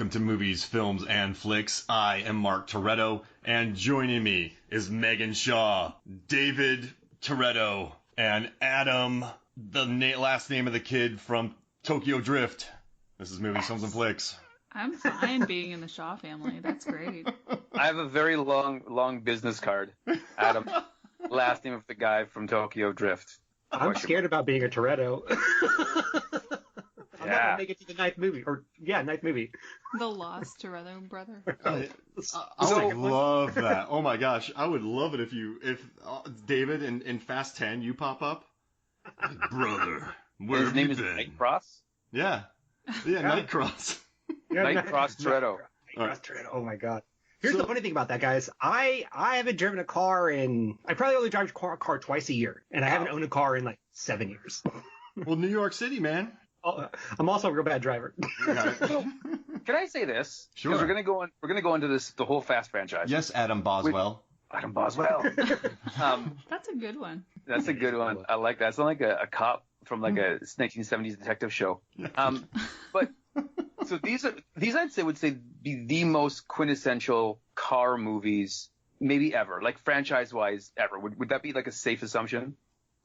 welcome to Movies, Films, and Flicks. I am Mark Toretto, and joining me is Megan Shaw, David Toretto, and Adam, the last name of the kid from Tokyo Drift. This is Movies, Films, and Flicks. I'm fine being in the Shaw family. That's great. I have a very long business card. Adam, last name of the guy from Tokyo Drift. I'm scared about being a Toretto. I'm not Yeah. gonna make it to the ninth movie. The Lost Toretto brother. I would love that. Oh my gosh, I would love it if David in Fast 10 you pop up. Like, brother, where His have name you is been? Nightcross. Yeah, Nightcross. Nightcross Toretto. Nightcross Toretto. Oh my god. Here's the funny thing about that, guys. I haven't driven a car I probably only drive a car twice a year, and I haven't owned a car in like 7 years. Well, New York City, man. I'm also a real bad driver. Can I say this? Sure. 'Cause we're gonna go into the whole Fast franchise. Yes, Adam Boswell. Adam Boswell. That's a good one. That's a good one. I like that. It's not like a cop from like a 1970s detective show. But so these I'd say would be the most quintessential car movies maybe ever, like franchise-wise ever. Would that be like a safe assumption?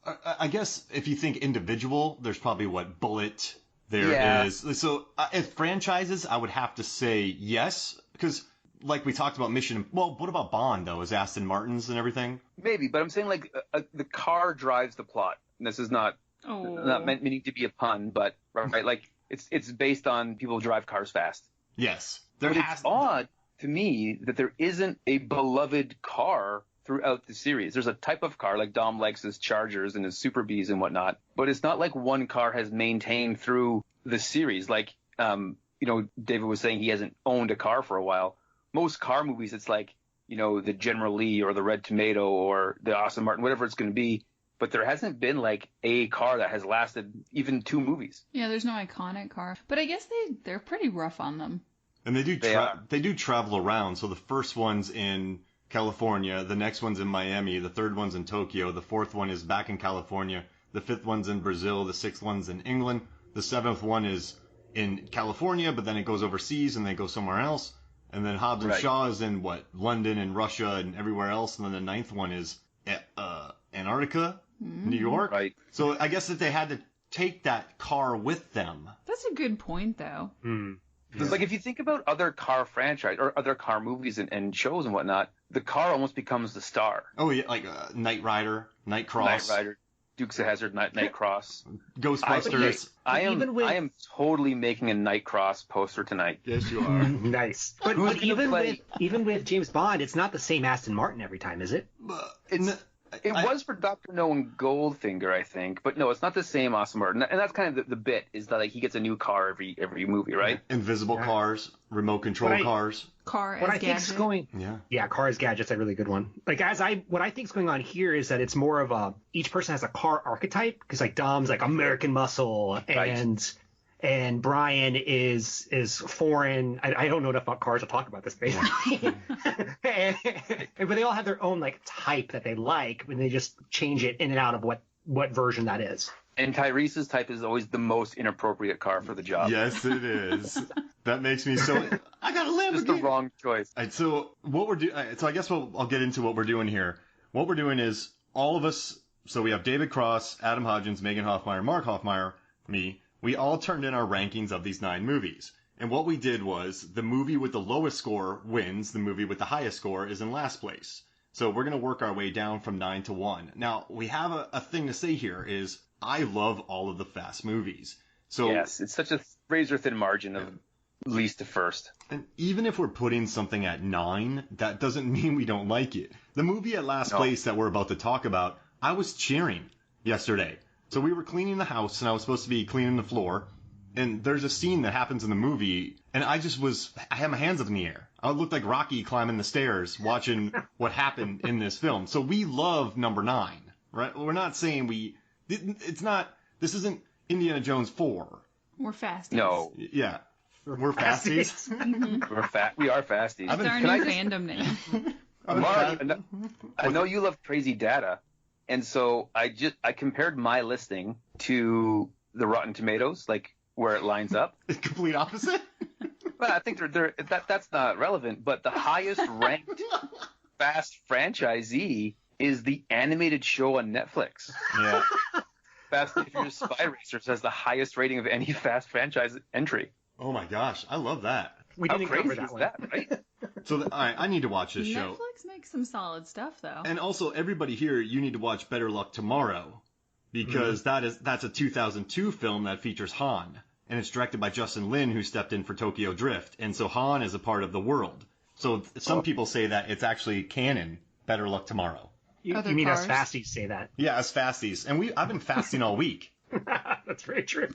I guess if you think individual, there's probably Bullet. There is. So if franchises, I would have to say yes, because like we talked about well, what about Bond though? Is Aston Martin's and everything? Maybe, but I'm saying like the car drives the plot. And this is not meaning to be a pun, but right, like it's based on people who drive cars fast. Yes. It's odd to me that there isn't a beloved car throughout the series. There's a type of car, like Dom likes his Chargers and his Super Bs and whatnot, but it's not like one car has maintained through the series. Like, David was saying he hasn't owned a car for a while. Most car movies, it's like, the General Lee or the Red Tomato or the Aston Martin, whatever it's going to be. But there hasn't been like a car that has lasted even 2 movies. Yeah, there's no iconic car. But I guess they're pretty rough on them. And they do travel around. So the first one's in California, the next one's in Miami, the third one's in Tokyo, the fourth one is back in California, the fifth one's in Brazil, the sixth one's in England, the seventh one is in California, but then it goes overseas and they go somewhere else, and then Hobbs and Shaw is in London and Russia and everywhere else, and then the ninth one is Antarctica, New York. Right. So I guess if they had to take that car with them. That's a good point, though. Like if you think about other car franchise or other car movies and shows and whatnot, the car almost becomes the star. Oh yeah, like Knight Rider, Nightcross, Dukes of Hazzard, Nightcross, Ghostbusters. I am totally making a Nightcross poster tonight. Yes, you are. Nice. But even with James Bond, it's not the same Aston Martin every time, is it? It was for Dr. No and Goldfinger, I think, but no, it's not the same Aston Martin. And that's kind of the bit is that like he gets a new car every movie, right? Invisible cars, remote control cars. Car what as I think's gadget. going, car as gadget's a really good one. Like what I think's going on here is that it's more of each person has a car archetype because like Dom's like American muscle and Brian is foreign. I don't know enough about cars to talk about this basically. But they all have their own like type that they like, and they just change it in and out of what version that is. And Tyrese's type is always the most inappropriate car for the job. Yes, it is. That makes me so. I got a Lamborghini. Just the wrong choice. All right, so what we're doing. So I guess I'll get into what we're doing here. What we're doing is all of us. So we have David Cross, Adam Hodgins, Megan Hoffmeyer, Mark Hoffmeyer, me. We all turned in our rankings of these 9 movies. And what we did was the movie with the lowest score wins. The movie with the highest score is in last place. So we're going to work our way down from 9 to 1. Now, we have a thing to say here is I love all of the Fast movies. So yes, it's such a razor-thin margin of least to first. And even if we're putting something at 9, that doesn't mean we don't like it. The movie at last place that we're about to talk about, I was cheering yesterday. So we were cleaning the house, and I was supposed to be cleaning the floor, and there's a scene that happens in the movie, and I had my hands up in the air. I looked like Rocky climbing the stairs, watching what happened in this film. So we love number 9, right? We're not saying this isn't Indiana Jones 4. We're fasties. No. Yeah. We're fasties. We are fasties. It's our new fandom name. Mark, I know you love Crazy Data. And so I compared my listing to the Rotten Tomatoes, like where it lines up. Complete opposite? Well, I think that's not relevant, but the highest ranked Fast franchisee is the animated show on Netflix. Yeah. Fast and Furious Spy Racers has the highest rating of any Fast franchise entry. Oh my gosh, I love that. We How didn't crazy cover that is one. that, right? So, all right, I need to watch this show. Netflix makes some solid stuff, though. And also, everybody here, you need to watch Better Luck Tomorrow, because that's a 2002 film that features Han, and it's directed by Justin Lin, who stepped in for Tokyo Drift, and so Han is a part of the world. So some people say that it's actually canon, Better Luck Tomorrow. You Other mean us cars? fasties say that? Yeah, as fasties, and I've been fasting all week. That's very true.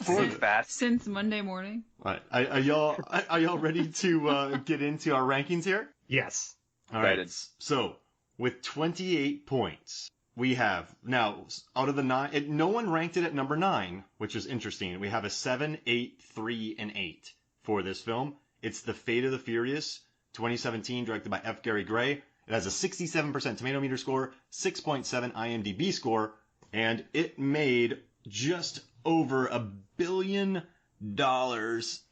Really fast. Since Monday morning. All right, are y'all ready to get into our rankings here? Yes. All right. Excited. So with 28 points, we have now out of the 9. No one ranked it at number 9, which is interesting. We have a 7, 8, 3, and 8 for this film. It's The Fate of the Furious, 2017, directed by F. Gary Gray. It has a 67% tomato meter score, 6.7 IMDb score, and it made just over $1 billion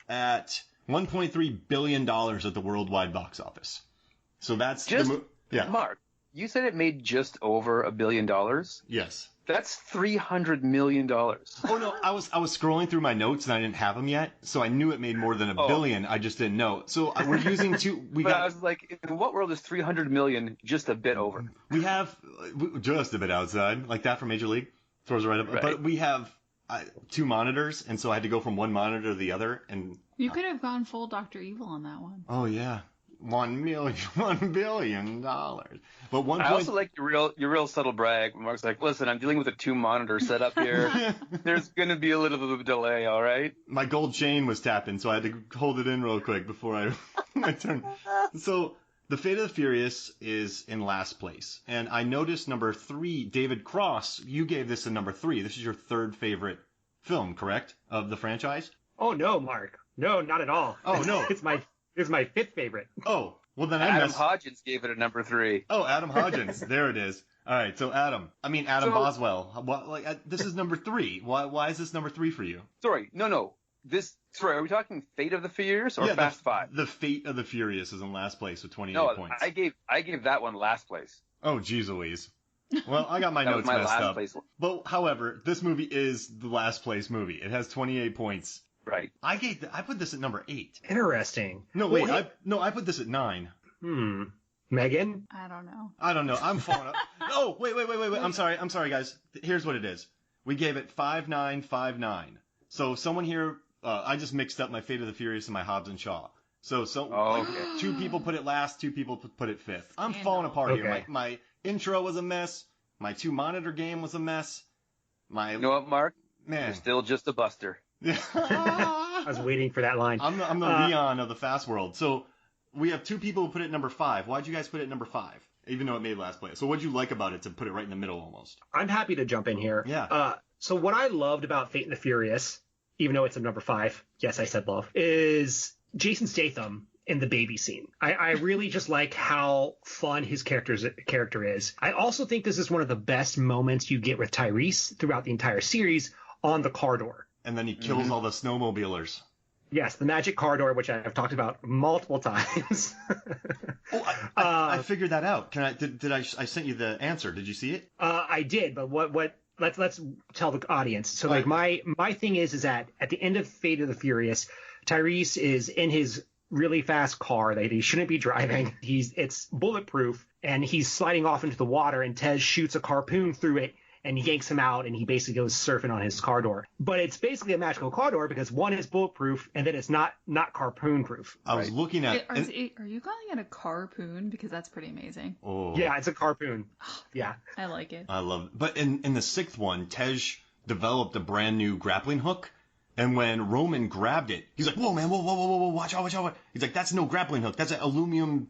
at $1.3 billion at the worldwide box office. So that's yeah. Mark, you said it made just over $1 billion. Yes. That's $300 million. Oh no, I was scrolling through my notes and I didn't have them yet, so I knew it made more than $1 billion. I just didn't know. So we're using two. I was like, in what world is 300 million just a bit over? We have just a bit outside, like that from Major League. Throws it right up. Right. But we have 2 monitors, and so I had to go from one monitor to the other. And You could have gone full Dr. Evil on that one. oh yeah, $1 billion. But one I point. also like your real subtle brag. Mark's like, listen, I'm dealing with a 2-monitor setup here. There's going to be a little bit of a delay, all right? My gold chain was tapping, so I had to hold it in real quick before I turned. So The Fate of the Furious is in last place. And I noticed number 3, David Cross, you gave this a number 3. This is your 3rd favorite film, correct? Of the franchise? Oh no, Mark. No, not at all. Oh, no. it's my 5th favorite. Oh, well then I Adam missed. Hodgins gave it a number 3. Oh, Adam Hodgins. There it is. All right, so Adam So- Boswell. This is number 3. Why is this number 3 for you? Sorry, no. Are we talking Fate of the Furious or Fast 5? The Fate of the Furious is in last place with 28 No, points. I gave that one last place. Oh, geez Louise. Well, I got my That was notes my messed last up. place. But, however, this movie is the last place movie. It has 28 points. Right. I put this at number 8. Interesting. No, wait, I put this at 9. Megan? I don't know. I don't know. I'm falling up. Oh, wait. I'm sorry, guys. Here's what it is. We gave it 5959. So someone here, I just mixed up my Fate of the Furious and my Hobbs and Shaw. So Oh, okay. 2 people put it last, 2 people put it 5th. I'm Scandal. falling apart here. Okay. My intro was a mess. My 2-monitor game was a mess. You know what, Mark? Man. You're still just a buster. I was waiting for that line. I'm the Leon of the fast world. So we have 2 people who put it number 5. Why'd you guys put it number 5? Even though it made last place. So what'd you like about it to put it right in the middle almost? I'm happy to jump in here. Yeah. So what I loved about Fate and the Furious, even though it's a number 5, yes, I said love, is Jason Statham in the baby scene. I really just like how fun his character is. I also think this is one of the best moments you get with Tyrese throughout the entire series on the car door. And then he kills all the snowmobilers. Yes, the magic car door, which I've talked about multiple times. Oh, I figured that out. I sent you the answer. Did you see it? I did, but what let's tell the audience. So like my thing is that at the end of Fate of the Furious, Tyrese is in his really fast car that he shouldn't be driving. It's bulletproof and he's sliding off into the water and Tez shoots a harpoon through it and yanks him out and he basically goes surfing on his car door. But it's basically a magical car door because one is bulletproof and then it's not harpoon proof. I was looking at. Are you calling it a carpoon? Because that's pretty amazing. Oh. Yeah, it's a harpoon. Yeah. I like it. I love it. But in the 6th one, Tej developed a brand new grappling hook. And when Roman grabbed it, he's like, "Whoa, man! Whoa! Watch out! He's like, "That's no grappling hook. That's an aluminum,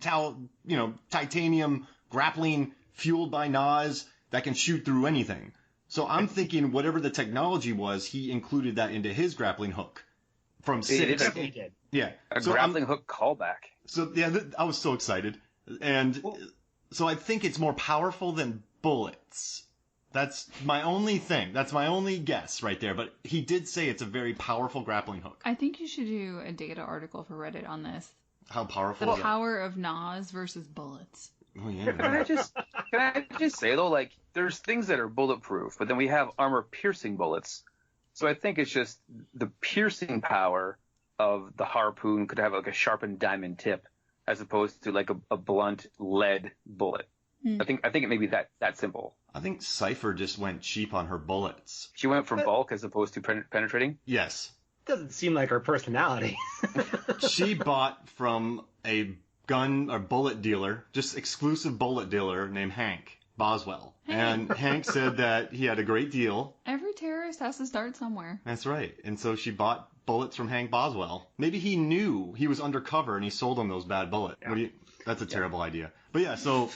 titanium grappling fueled by NOS that can shoot through anything." So I'm thinking, whatever the technology was, he included that into his grappling hook from 6. Definitely did. Yeah, A grappling hook callback. So yeah, I was so excited, and so I think it's more powerful than bullets. That's my only thing. That's my only guess right there. But he did say it's a very powerful grappling hook. I think you should do a data article for Reddit on this. How powerful The is power of Nas versus bullets. it? Oh, yeah. Can I just say though, like there's things that are bulletproof, but then we have armor-piercing bullets. So I think it's just the piercing power of the harpoon could have like a sharpened diamond tip, as opposed to like a blunt lead bullet. I think it may be that simple. I think Cypher just went cheap on her bullets. She went for bulk as opposed to penetrating. Yes. Doesn't seem like her personality. She bought from a gun or bullet dealer, just exclusive bullet dealer named Hank Boswell. And Hank said that he had a great deal. Every terrorist has to start somewhere. That's right. And so she bought bullets from Hank Boswell. Maybe he knew he was undercover and he sold him those bad bullets. Yeah. That's a terrible idea. But yeah, so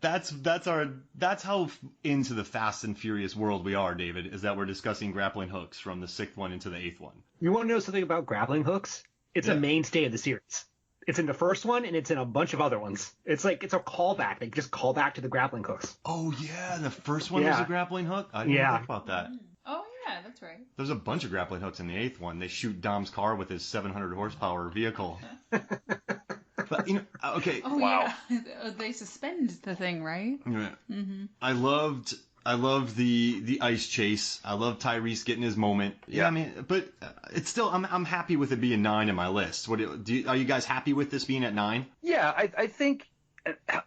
that's how into the Fast and Furious world we are, David, is that we're discussing grappling hooks from the 6th one into the 8th one. You want to know something about grappling hooks? It's a mainstay of the series. It's in the first one, and it's in a bunch of other ones. It's like, it's a callback. They just call back to the grappling hooks. Oh, yeah, the first one was a grappling hook? I didn't think about that. Oh, yeah, that's right. There's a bunch of grappling hooks in the 8th one. They shoot Dom's car with his 700 horsepower vehicle. But, okay. Oh, Wow. yeah. They suspend the thing, right? Yeah. Mm-hmm. I loved the ice chase. I loved Tyrese getting his moment. Yeah, I mean, but it's still, I'm happy with it being 9 in my list. Are you guys happy with this being at 9? Yeah, I think,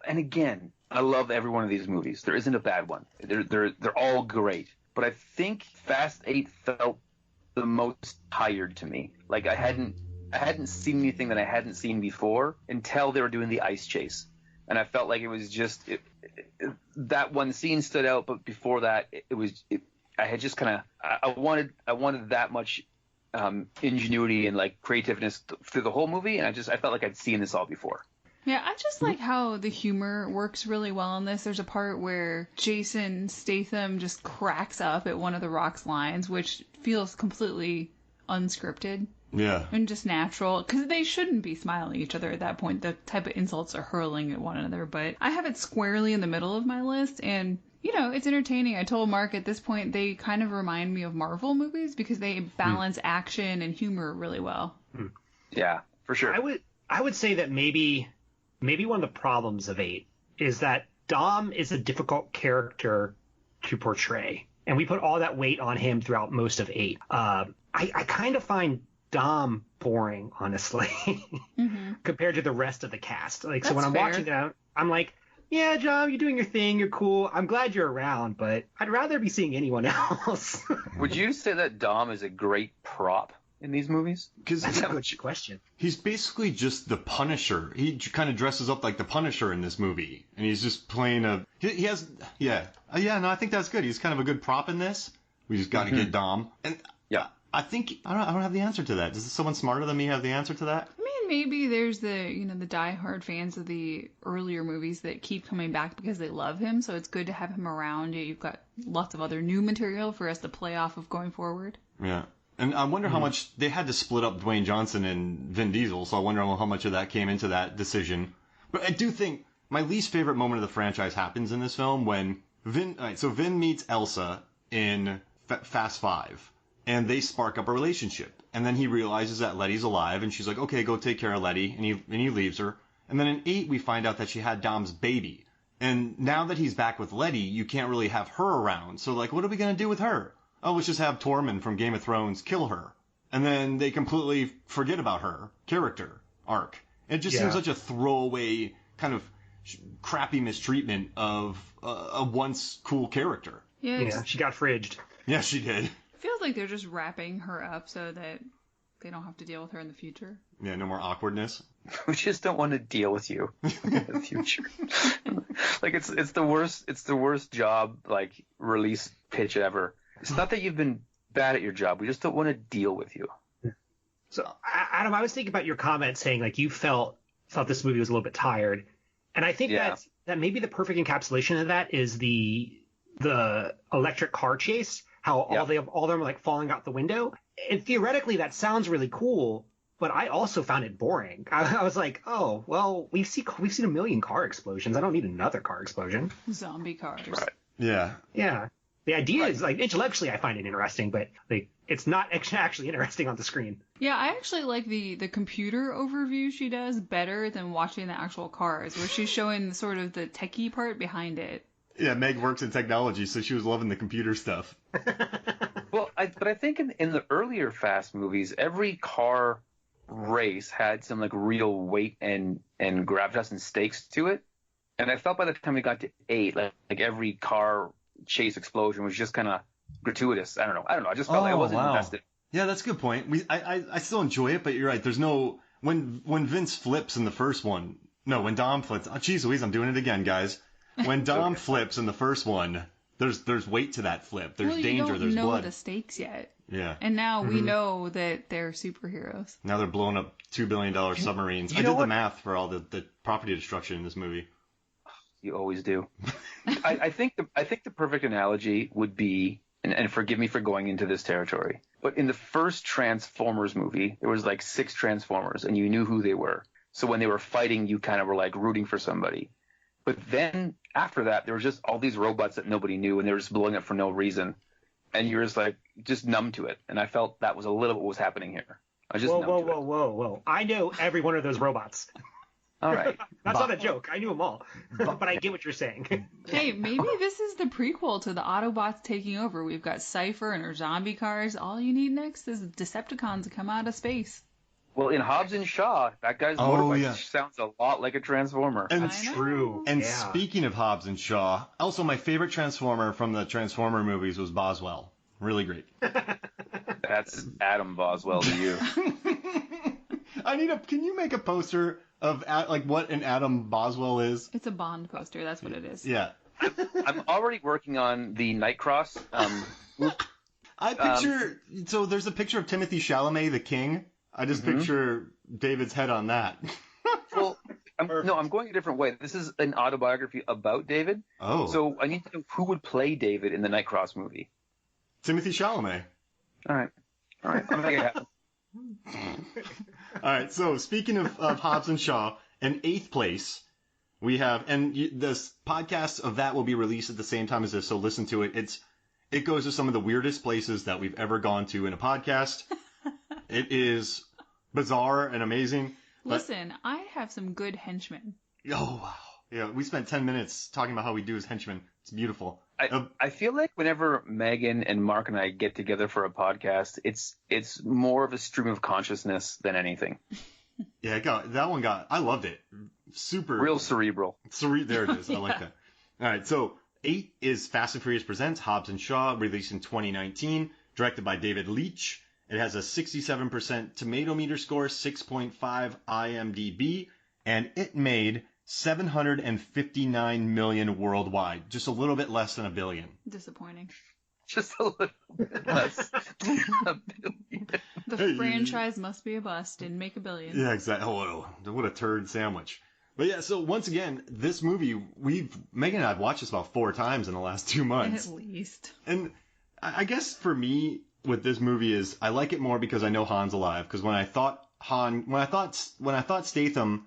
and again, I love every one of these movies. There isn't a bad one. They're all great. But I think Fast 8 felt the most tired to me. Like I hadn't seen anything that I hadn't seen before until they were doing the ice chase. And I felt like it was just that one scene stood out, but before that, I had just kind of I wanted that much ingenuity and like creativeness through the whole movie, and I felt like I'd seen this all before. Yeah, I just like how the humor works really well on this. There's a part where Jason Statham just cracks up at one of the Rock's lines, which feels completely unscripted. Yeah. And just natural, because they shouldn't be smiling at each other at that point, the type of insults are hurling at one another. But I have it squarely in the middle of my list, and, it's entertaining. I told Mark at this point they kind of remind me of Marvel movies because they balance action and humor really well. Yeah, for sure. I would say that maybe one of the problems of 8 is that Dom is a difficult character to portray, and we put all that weight on him throughout most of 8. I kind of find Dom boring, honestly, compared to the rest of the cast. Like, so when I'm watching it, I'm like, yeah, Dom, you're doing your thing, you're cool. I'm glad you're around, but I'd rather be seeing anyone else. Would you say that Dom is a great prop in these movies? Because that's a good question. He's basically just the Punisher. He kind of dresses up like the Punisher in this movie, and he's just playing I think that's good. He's kind of a good prop in this. We just got to get Dom, and yeah. I think I don't have the answer to that. Does someone smarter than me have the answer to that? I mean, maybe there's the diehard fans of the earlier movies that keep coming back because they love him. So it's good to have him around. You've got lots of other new material for us to play off of going forward. Yeah, and I wonder how much they had to split up Dwayne Johnson and Vin Diesel. So I wonder how much of that came into that decision. But I do think my least favorite moment of the franchise happens in this film when Vin meets Elsa in Fast 5. And they spark up a relationship. And then he realizes that Letty's alive, and she's like, okay, go take care of Letty, and he leaves her. And then in 8, we find out that she had Dom's baby. And now that he's back with Letty, you can't really have her around. So, like, what are we going to do with her? Oh, let's just have Tormund from Game of Thrones kill her. And then they completely forget about her character arc. It just seems such a throwaway kind of crappy mistreatment of a once cool character. Yeah, she got fridged. Yeah, she did. Feels like they're just wrapping her up so that they don't have to deal with her in the future. Yeah, no more awkwardness. We just don't want to deal with you in the future. Like it's the worst job like release pitch ever. It's not that you've been bad at your job. We just don't want to deal with you. So Adam, I was thinking about your comment saying like you thought this movie was a little bit tired, and I think that maybe the perfect encapsulation of that is the electric car chase. How all of them are like falling out the window. And theoretically, that sounds really cool, but I also found it boring. I was like, oh, well, we've seen a million car explosions. I don't need another car explosion. Zombie cars. Right. Yeah. Yeah. The idea is, like, intellectually I find it interesting, but like it's not actually interesting on the screen. Yeah, I actually like the computer overview she does better than watching the actual cars, where she's showing sort of the techie part behind it. Yeah, Meg works in technology, so she was loving the computer stuff. Well, but I think in the earlier Fast movies, every car race had some like real weight and gravitas and stakes to it. And I felt by the time we got to 8, like every car chase explosion was just kind of gratuitous. I don't know. I just felt like I wasn't invested. Yeah, that's a good point. I still enjoy it, but you're right. There's no when Vince flips in the first one. No, when Dom flips. Oh, geez Louise, I'm doing it again, guys. When Dom flips in the first one, there's weight to that flip. There's danger. There's blood. You don't know the stakes yet. Yeah. And now we know that they're superheroes. Now they're blowing up $2 billion submarines. I did the math for all the property destruction in this movie. You always do. I think the perfect analogy would be, and forgive me for going into this territory, but in the first Transformers movie, there was like 6 Transformers, and you knew who they were. So when they were fighting, you kind of were like rooting for somebody. But then after that, there was just all these robots that nobody knew, and they were just blowing up for no reason. And you're just like, just numb to it. And I felt that was a little what was happening here. I just Whoa. I know every one of those robots. All right. That's not a joke. I knew them all. But I get what you're saying. Hey, maybe this is the prequel to the Autobots taking over. We've got Cypher and her zombie cars. All you need next is Decepticons to come out of space. Well, in Hobbs and Shaw, that guy's motorbike sounds a lot like a Transformer. And That's true. And speaking of Hobbs and Shaw, also my favorite Transformer from the Transformer movies was Boswell. Really great. That's Adam Boswell to you. Can you make a poster of like what an Adam Boswell is? It's a Bond poster. That's what it is. Yeah. I'm already working on the Nightcross. I picture so there's a picture of Timothy Chalamet, the King. I just picture David's head on that. Well, I'm going a different way. This is an autobiography about David. Oh. So I need to know who would play David in the Nightcross movie. Timothy Chalamet. All right. I'll make it happen. All right. So speaking of Hobbs and Shaw, in 8th place, we have, and this podcast of that will be released at the same time as this, so listen to it. It goes to some of the weirdest places that we've ever gone to in a podcast. It is bizarre and amazing. Listen, I have some good henchmen. Oh, wow. Yeah, we spent 10 minutes talking about how we do as henchmen. It's beautiful. I feel like whenever Megan and Mark and I get together for a podcast, it's more of a stream of consciousness than anything. Yeah, I loved it. Super. Real cerebral. There it is. I like that. All right, so 8 is Fast and Furious Presents Hobbs and Shaw, released in 2019, directed by David Leitch. It has a 67% tomato meter score, 6.5 IMDb, and it made $759 million worldwide, just a little bit less than $1 billion. Disappointing. Just a little bit less than $1 billion. The franchise must be a bust. Didn't make $1 billion. Yeah, exactly. Oh, what a turd sandwich. But yeah, so once again, this movie, Megan and I have watched this about 4 times in the last 2 months. At least. And I guess for me, with this movie is I like it more because I know Han's alive. Because when I thought Statham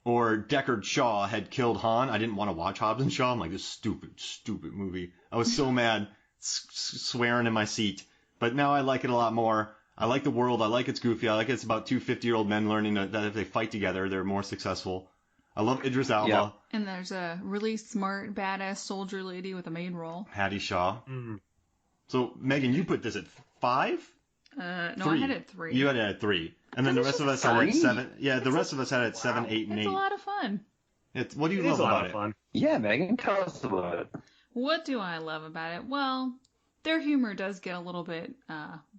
or Deckard Shaw had killed Han, I didn't want to watch Hobbs and Shaw. I'm like, this stupid movie. I was so mad, swearing in my seat. But now I like it a lot more. I like the world. I like it's goofy. I like it's about 2 50-year-old men learning that if they fight together, they're more successful. I love Idris Elba. Yeah. And there's a really smart, badass soldier lady with a main role. Hattie Shaw. Mm-hmm. So, Megan, you put this at 5? No, 3. I had it at 3. You had it at 3. And then the rest of us had it at 7. Yeah, the rest of us had it at 7, 8, and 8. It's a lot of fun. What do you love about it? Fun. Yeah, Megan, tell us about it. What do I love about it? Well, their humor does get a little bit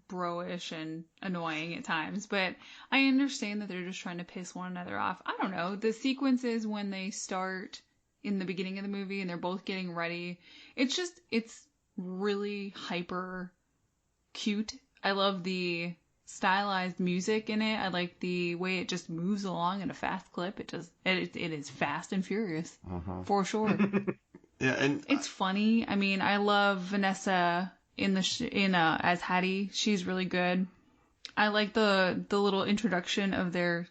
bro-ish and annoying at times, but I understand that they're just trying to piss one another off. I don't know. The sequences when they start in the beginning of the movie and they're both getting ready, it's really hyper cute. I love the stylized music in it. I like the way it just moves along in a fast clip. It is fast and furious for sure. Yeah, and it's funny. I mean, I love Vanessa as Hattie. She's really good. I like the little introduction of their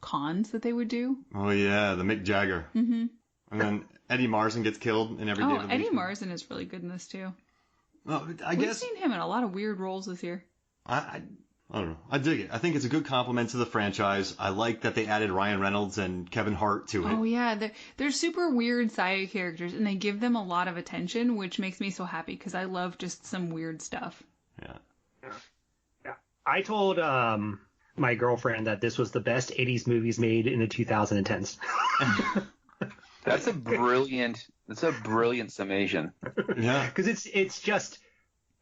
cons that they would do. Oh yeah, the Mick Jagger. Mm-hmm. And then Eddie Marsan gets killed in every David Lynch Eddie movie. Marsan is really good in this too. Well, We've seen him in a lot of weird roles this year. I don't know. I dig it. I think it's a good compliment to the franchise. I like that they added Ryan Reynolds and Kevin Hart to it. Oh yeah, they're super weird side characters, and they give them a lot of attention, which makes me so happy because I love just some weird stuff. Yeah. I told my girlfriend that this was the best 80s movies made in the 2010s. That's a brilliant summation. Yeah. Because it's just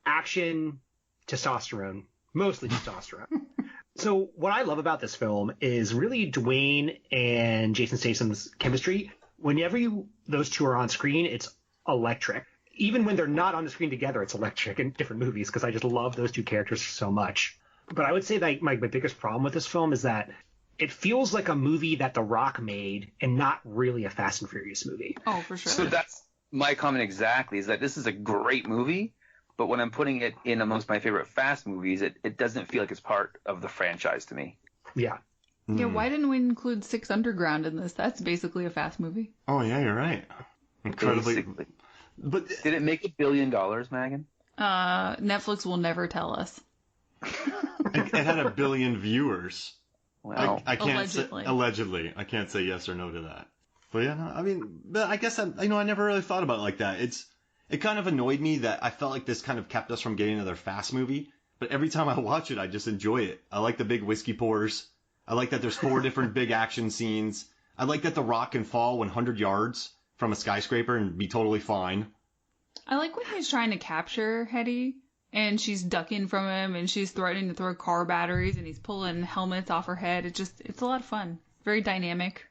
action, testosterone, mostly testosterone. So what I love about this film is really Dwayne and Jason Statham's chemistry. Whenever those two are on screen, it's electric. Even when they're not on the screen together, it's electric in different movies because I just love those two characters so much. But I would say that my biggest problem with this film is that it feels like a movie that The Rock made and not really a Fast and Furious movie. Oh, for sure. So that's my comment exactly, is that this is a great movie, but when I'm putting it in amongst my favorite Fast movies, it doesn't feel like it's part of the franchise to me. Yeah. Yeah, why didn't we include Six Underground in this? That's basically a Fast movie. Oh, yeah, you're right. Incredibly. Basically. But Did it make $1 billion, Megan? Netflix will never tell us. it had 1 billion viewers. Well, I can't Allegedly. say allegedly. I can't say yes or no to that. But yeah, no, I mean, but I guess I never really thought about it like that. It kind of annoyed me that I felt like this kind of kept us from getting another Fast movie. But every time I watch it, I just enjoy it. I like the big whiskey pours. I like that there's 4 different big action scenes. I like that The Rock can fall 100 yards from a skyscraper and be totally fine. I like when he's trying to capture Hetty, and she's ducking from him, and she's threatening to throw car batteries, and he's pulling helmets off her head. It's a lot of fun. Very dynamic.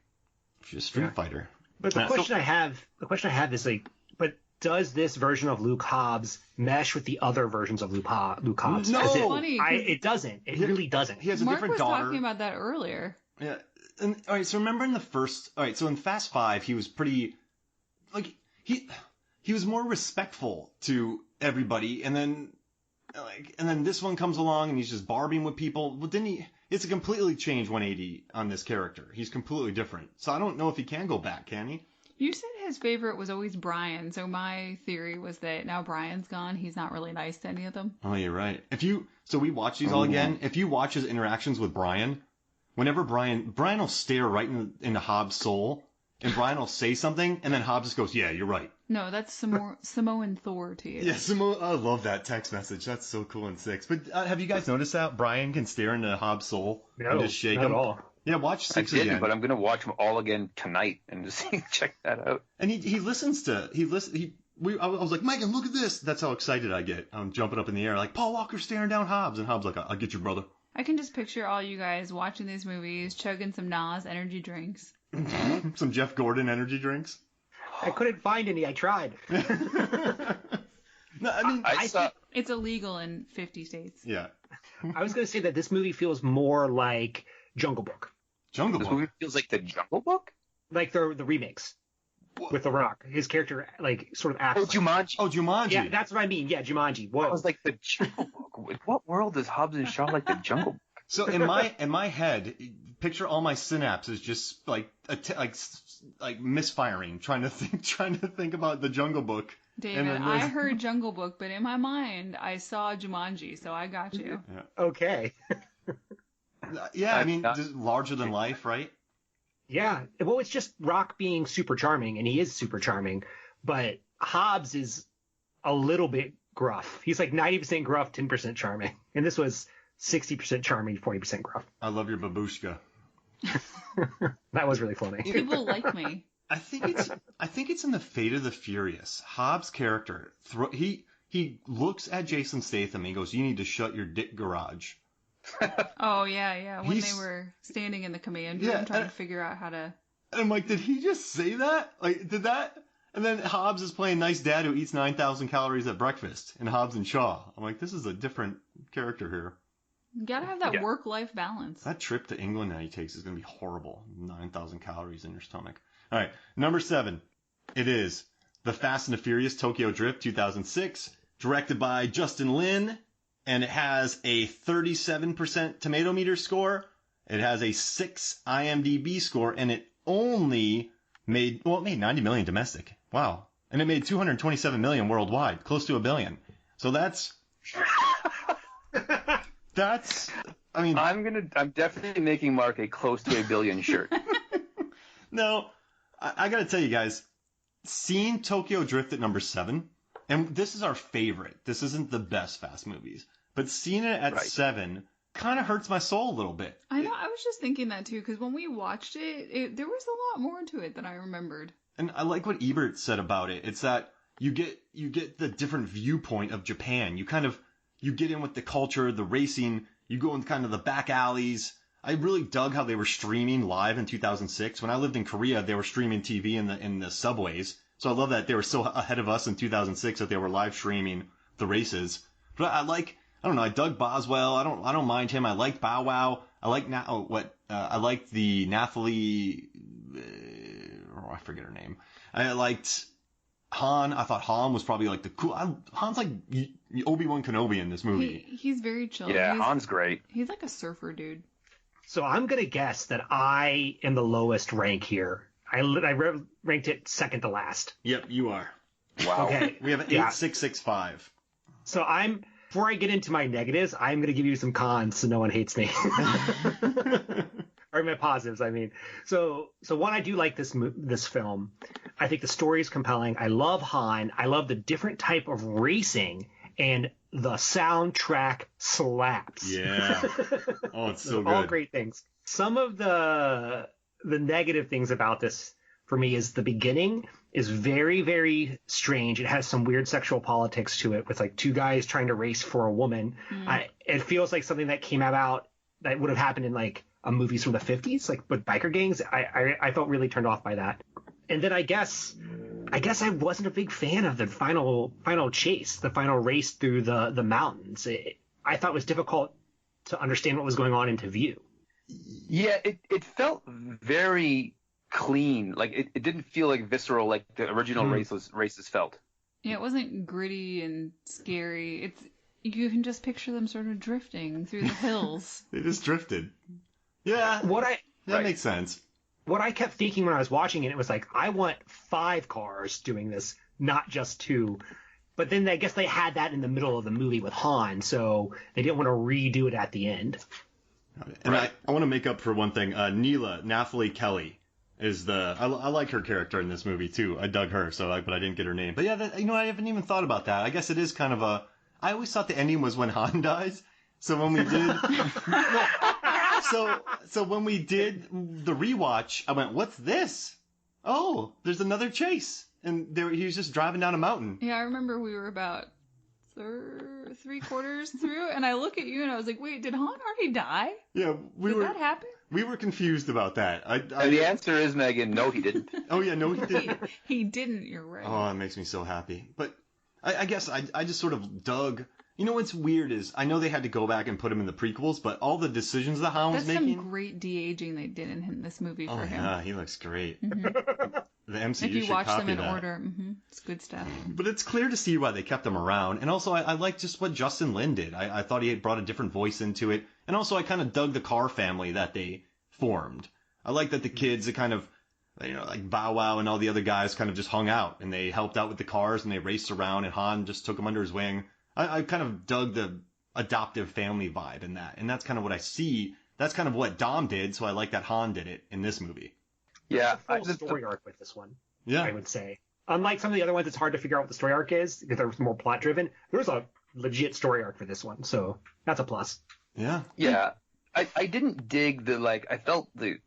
She's a Street Fighter. But the question I have is like, but does this version of Luke Hobbs mesh with the other versions of Luke Hobbs? No! 'Cause Funny, 'cause it doesn't. It really doesn't. He has a Mark different was daughter. talking about that earlier. Yeah. And all right, so remember in the first, all right, so in Fast 5, he was pretty, like, he was more respectful to everybody, and then this one comes along and he's just barbing with people. Well, it's a completely changed 180 on this character. He's completely different. So I don't know if he can go back, can he? You said his favorite was always Brian, so my theory was that now Brian's gone, he's not really nice to any of them. Oh, you're right. So we watch these all again. If you watch his interactions with Brian, whenever Brian will stare right into Hobbs' soul, and Brian will say something, and then Hobbs just goes, "Yeah, you're right." No, that's Samoan Thor to you. Yeah, I love that text message. That's so cool in 6. But have you guys noticed that Brian can stare into Hobbs' soul and just shake not him? at all. Yeah, watch 6 I didn't, again. but I'm going to watch them all again tonight and just check that out. And I was like, Megan, look at this. That's how excited I get. I'm jumping up in the air like, Paul Walker staring down Hobbs, and Hobbs like, I'll get you, brother. I can just picture all you guys watching these movies, chugging some Nas energy drinks. Some Jeff Gordon energy drinks. I couldn't find any. I tried. No, I mean, I saw. It's illegal in 50 states. yeah. I was going to say that this movie feels more like Jungle Book, Jungle This Book. movie feels like the Jungle Book. like the remakes with The Rock. His character like sort of acts. Oh, like- Jumanji. Oh, Jumanji. Yeah, that's what I mean. Yeah, Jumanji. Whoa. I was like the Jungle Book. In what world is Hobbs and Shaw like the Jungle Book? So in my head, picture all my synapses just like misfiring, trying to think about the Jungle Book. David, then I heard Jungle Book, but in my mind, I saw Jumanji, so I got you. Okay. Yeah, I mean, just larger than life, right? Yeah. Well, it's just Rock being super charming, and he is super charming, but Hobbs is a little bit gruff. He's like 90% gruff, 10% charming. And this was 60% charming, 40% gruff. I love your babushka. That was really funny. People like me. I think it's in the Fate of the Furious. Hobbs' character, he looks at Jason Statham and he goes, "You need to shut your dick garage." Oh, yeah. When He's- they were standing in the command Yeah, room trying to figure out how to... And I'm like, did he just say that? Like, did that? And then Hobbs is playing nice dad who eats 9,000 calories at breakfast in Hobbs and Shaw. I'm like, this is a different character here. You gotta have that Yeah. work-life balance. That trip to England that he takes is going to be horrible. 9,000 calories in your stomach. All right, number 7. It is The Fast and the Furious Tokyo Drift 2006, directed by Justin Lin, and it has a 37% tomato meter score. It has a 6 IMDb score, and it only it made 90 million domestic. Wow. And it made 227 million worldwide, close to $1 billion. So that's I mean, I'm definitely making Mark a close to $1 billion shirt. No, I got to tell you guys, seeing Tokyo Drift at number 7, and this is our favorite. This isn't the best Fast movies, but seeing it at 7 kind of hurts my soul a little bit. I know. I was just thinking that too, because when we watched it, there was a lot more to it than I remembered. And I like what Ebert said about it. It's that you get the different viewpoint of Japan. You get in with the culture, the racing. You go in kind of the back alleys. I really dug how they were streaming live in 2006. When I lived in Korea, they were streaming TV in the subways. So I love that they were so ahead of us in 2006 that they were live streaming the races. But I don't know. I dug Boswell. I don't mind him. I liked Bow Wow. I liked the Nathalie. I forget her name. I liked Han. I thought Han was probably like the cool. Han's like Obi-Wan Kenobi in this movie. He's very chill. Yeah, Han's great. He's like a surfer dude. So I'm going to guess that I am the lowest rank here. I ranked it second to last. Yep, you are. Wow. Okay. We have an 8665. So before I get into my negatives, I'm going to give you some cons so no one hates me. Or my positives, I mean. So one, I do like this film. I think the story is compelling. I love Han. I love the different type of racing, and the soundtrack slaps. Yeah. Oh, it's so good. All great things. Some of the negative things about this for me is the beginning is very, very strange. It has some weird sexual politics to it with like two guys trying to race for a woman. It feels like something that came out that would have happened in like a movies from the 50s, like with biker gangs. I felt really turned off by that. And then I guess I wasn't a big fan of the final chase, the final race through the mountains. I thought it was difficult to understand what was going on and to view. Yeah, it felt very clean. Like it didn't feel like visceral like the original races felt. Yeah, it wasn't gritty and scary. You can just picture them sort of drifting through the hills. They just drifted. Yeah, that makes sense. What I kept thinking when I was watching it was like, I want 5 cars doing this, not just 2. But then I guess they had that in the middle of the movie with Han, so they didn't want to redo it at the end. And I want to make up for one thing. Nathalie Kelly is I like her character in this movie too. I dug her, but I didn't get her name. But yeah, I haven't even thought about that. I guess it is kind of I always thought the ending was when Han dies. So when we did, so when we did the rewatch, I went, "What's this? Oh, there's another chase." And he was just driving down a mountain. Yeah, I remember we were about 3/4 through, and I look at you and I was like, "Wait, did Han already die? Yeah, did that happen?" We were confused about that. And the answer is, Megan, no, he didn't. Oh yeah, no, he didn't. He didn't. You're right. Oh, it makes me so happy. But I guess I just sort of dug. You know what's weird is I know they had to go back and put him in the prequels, but all the decisions that Han was making. That's some great de-aging they did in this movie for him. Yeah, he looks great. Mm-hmm. The MCU if you should watch copy them in that. order, it's good stuff. But it's clear to see why they kept him around. And also, I like just what Justin Lin did. I thought he had brought a different voice into it. And also, I kind of dug the Carr family that they formed. I like that the kids, they kind of, like Bow Wow and all the other guys kind of just hung out. And they helped out with the cars and they raced around and Han just took them under his wing. I kind of dug the adoptive family vibe in that. And that's kind of what I see. That's kind of what Dom did. So I like that Han did it in this movie. Yeah. Full story arc with this one. Yeah. I would say. Unlike some of the other ones, it's hard to figure out what the story arc is because they're more plot driven. There's a legit story arc for this one, so that's a plus. Yeah. Yeah. I didn't dig I felt the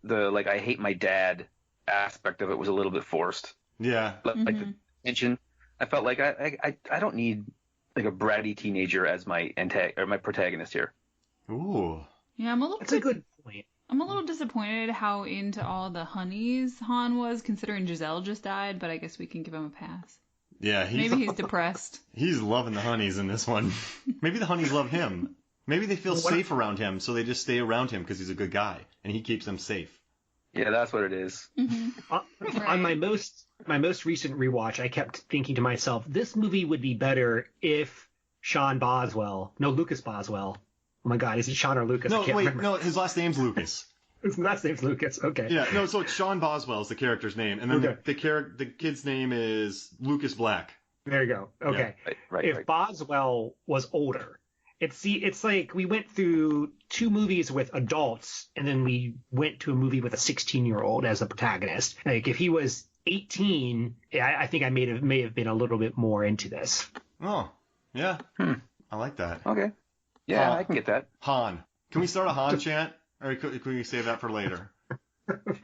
I hate my dad aspect of it was a little bit forced. Yeah. Like the tension. I felt like I don't need like a bratty teenager as my protagonist here. Ooh. Yeah, That's a good point. I'm a little disappointed how into all the honeys Han was, considering Giselle just died, but I guess we can give him a pass. Yeah, maybe he's depressed. He's loving the honeys in this one. Maybe the honeys love him. Maybe they feel safe around him, so they just stay around him because he's a good guy, and he keeps them safe. Yeah, that's what it is. Mm-hmm. On my most recent rewatch, I kept thinking to myself, this movie would be better if Lucas Boswell. Oh my God, is it Sean or Lucas? No, I can't remember. No, his last name's Lucas. His last name's Lucas. Okay. Yeah, no, so it's Sean Boswell is the character's name, and then Okay. the kid's name is Lucas Black. There you go. Okay. Yeah, right. If Boswell was older, it's like we went through 2 movies with adults, and then we went to a movie with a 16-year-old as the protagonist. Like if he was 18, I think I may have been a little bit more into this. Oh, yeah. I like that. Okay. Yeah, I can get that. Han. Can we start a Han chant? Or can we save that for later?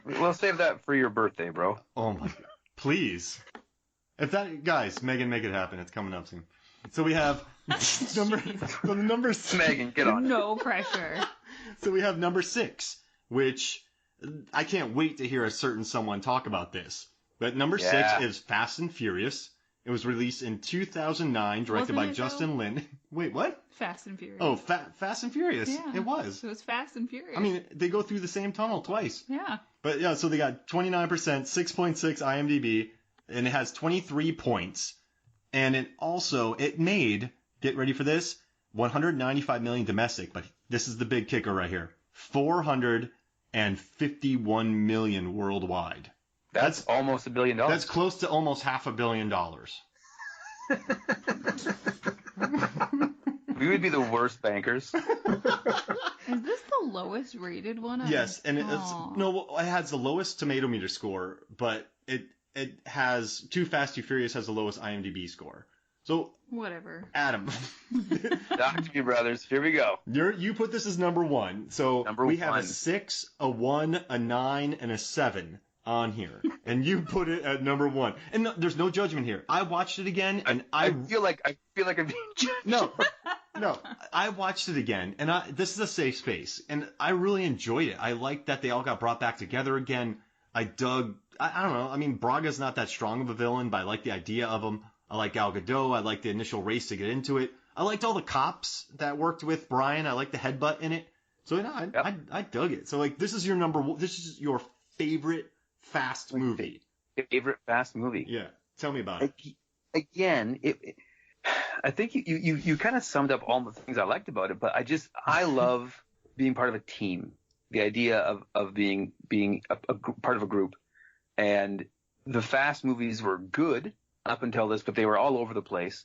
We'll save that for your birthday, bro. Oh my God. Please. Guys, Megan, make it happen. It's coming up soon. So we have number 6. Megan, get on. No pressure. So we have number 6, which I can't wait to hear a certain someone talk about this. But number 6 is Fast and Furious. It was released in 2009, directed by Justin Lin. Wait, what? Fast and Furious. Oh, Fast and Furious. Yeah. It was. It was Fast and Furious. I mean, they go through the same tunnel twice. Yeah. But yeah, so they got 29%, 6.6 IMDb, and it has 23 points. And it made, get ready for this, 195 million domestic, but this is the big kicker right here. 451 million worldwide. That's almost $1 billion. That's close to almost $500 million. We would be the worst bankers. Is this the lowest rated one? Yes, and it has the lowest tomato meter score, but it has Too Fast, Too Furious has the lowest IMDb score. So whatever. Adam. Dr. Brothers, here we go. You put this as number 1. So we have one. a 6, a 1, a 9, and a 7 on here, and you put it at number 1. And no, there's no judgment here. I watched it again, and I feel like I'm being judged. No, I watched it again, and this is a safe space, and I really enjoyed it. I liked that they all got brought back together again. I don't know. I mean, Braga's not that strong of a villain, but I like the idea of him. I like Gal Gadot. I like the initial race to get into it. I liked all the cops that worked with Brian. I liked the headbutt in it. So I dug it. So like, this is your number 1. This is your favorite Fast movie. Favorite Fast movie. Yeah. Tell me about it. Again, I think you kind of summed up all the things I liked about it, but I love being part of a team. The idea of being a part of a group. And the Fast movies were good up until this, but they were all over the place.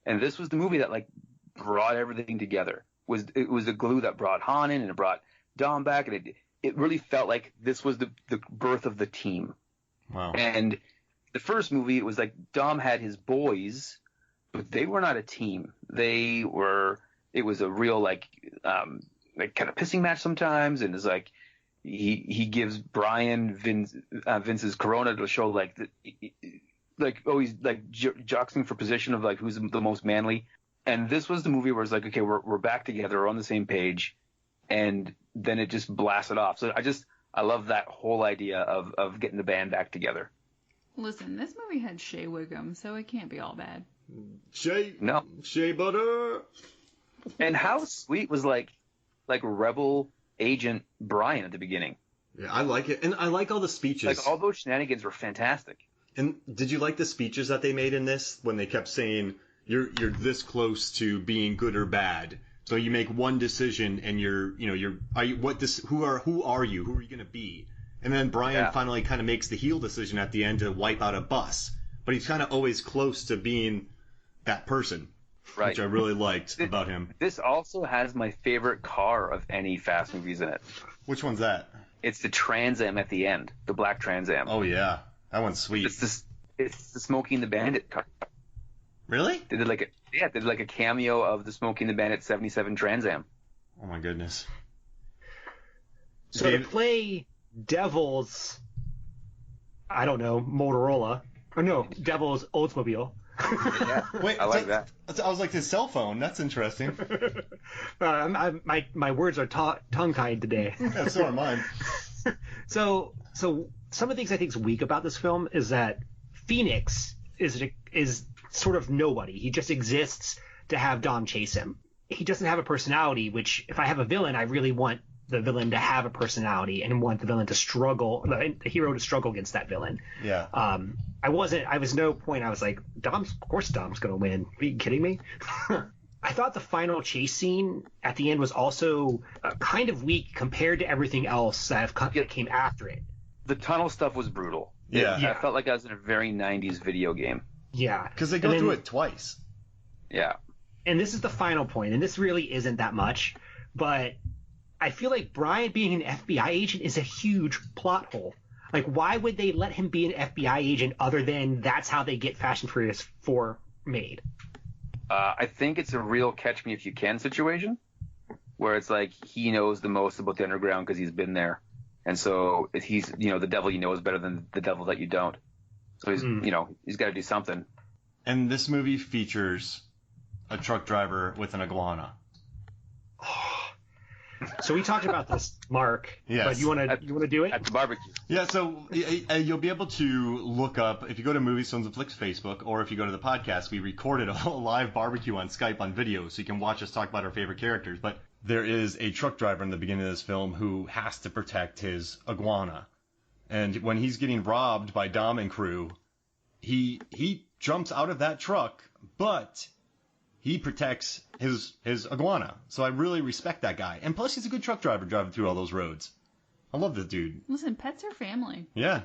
And this was the movie that like brought everything together. It was the glue that brought Han in, and it brought Dom back, and it really felt like this was the birth of the team. Wow. And the first movie, it was like Dom had his boys, but they were not a team. It was a real like kind of pissing match sometimes, and it's like he gives Brian Vince's Corona to show like he's like jockeying for position of like who's the most manly. And this was the movie where it's like, okay, we're back together, we're on the same page, and then it just blasted off. So I love that whole idea of getting the band back together. Listen, this movie had Shea Wiggum, so it can't be all bad. Shea Butter. And how sweet was like Rebel Agent Brian at the beginning. Yeah, I like it, and I like all the speeches. Like all those shenanigans were fantastic. And did you like the speeches that they made in this when they kept saying you're this close to being good or bad? So you make one decision, and who are you? Who are you going to be? And then Brian finally kind of makes the heel decision at the end to wipe out a bus, but he's kind of always close to being that person, right? Which I really liked about him. This also has my favorite car of any Fast movies in it. Which one's that? It's the Trans Am at the end, the black Trans Am. Oh yeah, that one's sweet. It's the Smokey and the Bandit car. Really? They did like a cameo of the Smokey and the Bandit 77 Trans Am. Oh my goodness. So to play Devil's, I don't know, Motorola, or no, Devil's Oldsmobile. Yeah, wait, I like that. I was like his cell phone. That's interesting. My words are tongue-tied today. Yeah, so are mine. So some of the things I think is weak about this film is that Phoenix is sort of nobody. He just exists to have Dom chase him. He doesn't have a personality, which if I have a villain, I really want the villain to have a personality and want the villain to struggle, the hero to struggle against that villain. Yeah. I was no point. I was like, of course Dom's going to win. Are you kidding me? I thought the final chase scene at the end was also kind of weak compared to everything else that came after it. The tunnel stuff was brutal. Yeah. I felt like I was in a very 90s video game. Yeah. Because they go through it twice. Yeah. And this is the final point, and this really isn't that much, but I feel like Brian being an FBI agent is a huge plot hole. Like, why would they let him be an FBI agent other than that's how they get Fast and Furious 4 made? I think it's a real catch me if you can situation where it's like he knows the most about the underground because he's been there. And so he's, the devil you know is better than the devil that you don't. So he's, he's got to do something. And this movie features a truck driver with an iguana. So we talked about this, Mark. Yes. But you want to do it at the barbecue? Yeah. So you'll be able to look up if you go to Movies, Films, and Flicks Facebook, or if you go to the podcast. We recorded a live barbecue on Skype on video, so you can watch us talk about our favorite characters. But there is a truck driver in the beginning of this film who has to protect his iguana, and when he's getting robbed by Dom and crew, he jumps out of that truck, but he protects his iguana. So I really respect that guy. And plus, he's a good truck driver driving through all those roads. I love the dude. Listen, pets are family. Yeah.